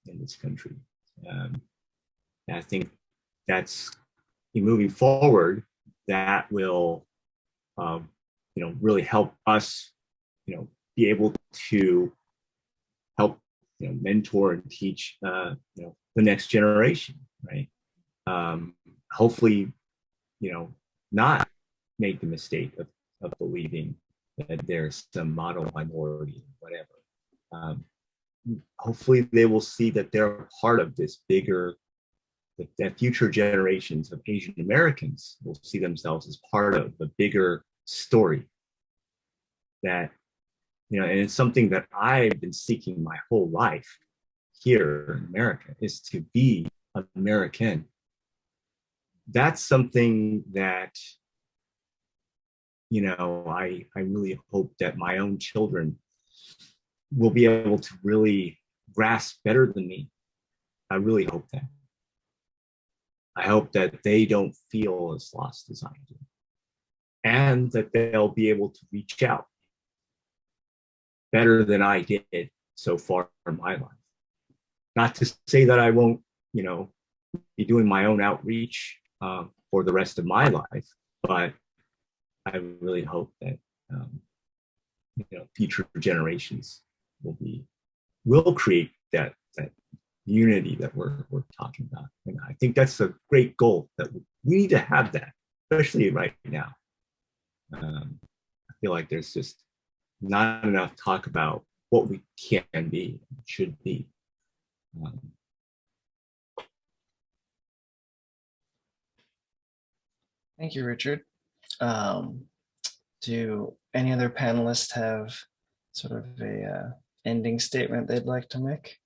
in this country. I think that's, moving forward, that will, really help us, be able to help, mentor and teach, the next generation, right? Hopefully, not make the mistake of believing that there's some model minority, whatever. Hopefully they will see that they're part of this bigger, that future generations of Asian Americans will see themselves as part of the bigger story. That, and it's something that I've been seeking my whole life here in America, is to be American. That's something that, I really hope that my own children will be able to really grasp better than me. I really hope that. I hope that they don't feel as lost as I do, and that they'll be able to reach out better than I did so far in my life. Not to say that I won't, be doing my own outreach for the rest of my life, but I really hope that future generations will create that unity that we're talking about. And I think that's a great goal, that we need to have that, especially right now. I feel like there's just not enough talk about what we can be, should be. Thank you, Richard. Do any other panelists have sort of a ending statement they'd like to make?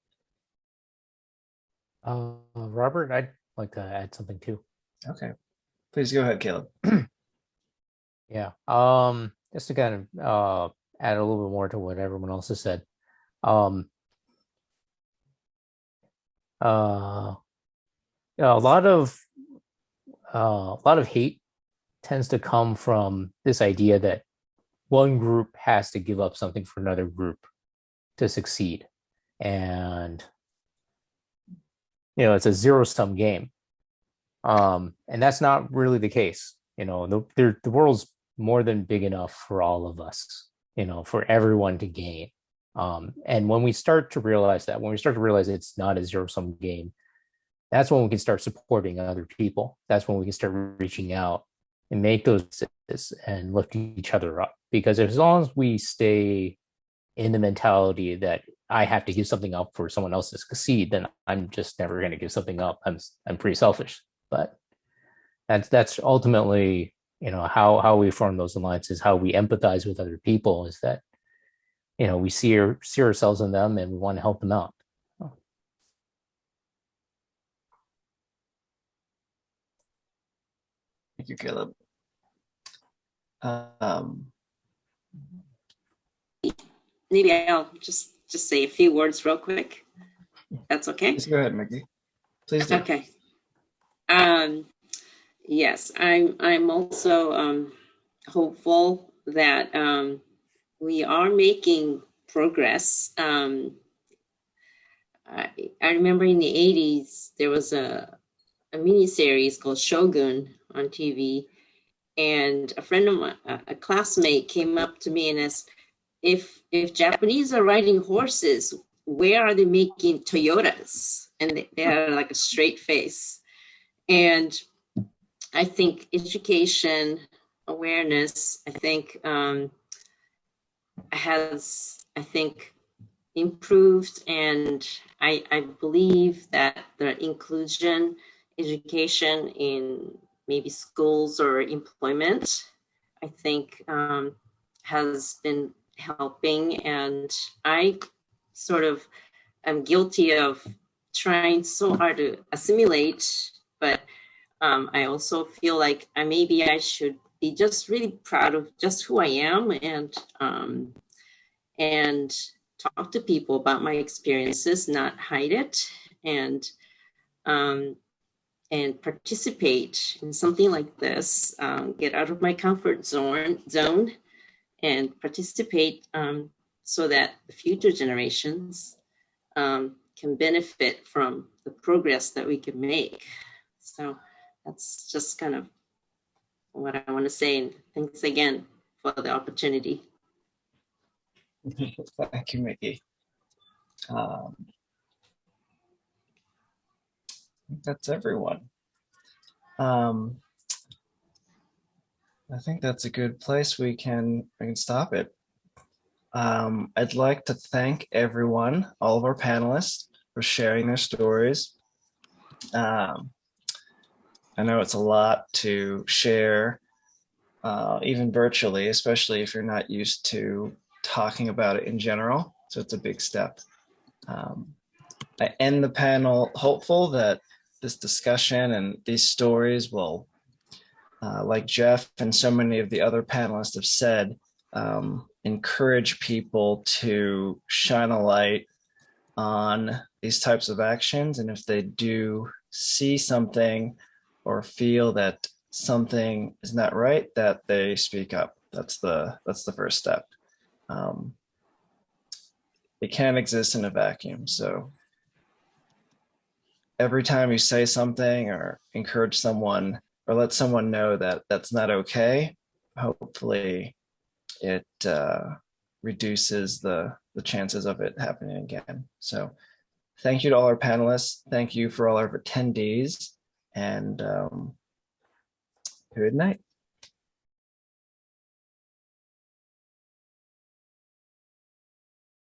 Robert, I'd like to add something too. Okay, please go ahead, Caleb. Yeah. Just to kind of add a little bit more to what everyone else has said. Yeah, a lot of hate tends to come from this idea that one group has to give up something for another group to succeed, and it's a zero-sum game, and that's not really the case. The world's more than big enough for all of us, for everyone to gain. And when we start to realize that, when we start to realize it's not a zero-sum game, that's when we can start supporting other people. That's when we can start reaching out and make those decisions and lift each other up. Because as long as we stay in the mentality that I have to give something up for someone else to succeed, then I'm just never going to give something up. I'm pretty selfish. But that's ultimately, how we form those alliances, how we empathize with other people, is that we see ourselves in them and we want to help them out. Thank you, Caleb. Maybe I'll just say a few words real quick. That's okay? Please go ahead, Mickey. Please do. Okay. Yes, I'm also hopeful that we are making progress. I remember in the 80s, there was a mini series called Shogun on TV. And a friend of mine, a classmate, came up to me and asked, if Japanese are riding horses, where are they making Toyotas? And they had like a straight face. And I think education, awareness, has improved, and I believe that the inclusion education in maybe schools or employment, I think has been helping. And I sort of am guilty of trying so hard to assimilate, but I also feel like maybe I should be just really proud of just who I am, and talk to people about my experiences, not hide it, and participate in something like this, get out of my comfort zone and participate, so that the future generations can benefit from the progress that we can make. So that's just kind of what I want to say. And thanks again for the opportunity. Thank you, Mickey. I think that's everyone. I think that's a good place we can stop it. I'd like to thank everyone, all of our panelists, for sharing their stories. I know it's a lot to share, even virtually, especially if you're not used to talking about it in general. So it's a big step. I end the panel hopeful that this discussion and these stories will, like Jeff and so many of the other panelists have said, encourage people to shine a light on these types of actions. And if they do see something or feel that something is not right, that they speak up. That's the first step. It can't exist in a vacuum. So every time you say something or encourage someone or let someone know that that's not okay, hopefully it reduces the chances of it happening again. So thank you to all our panelists. Thank you for all our attendees, and good night.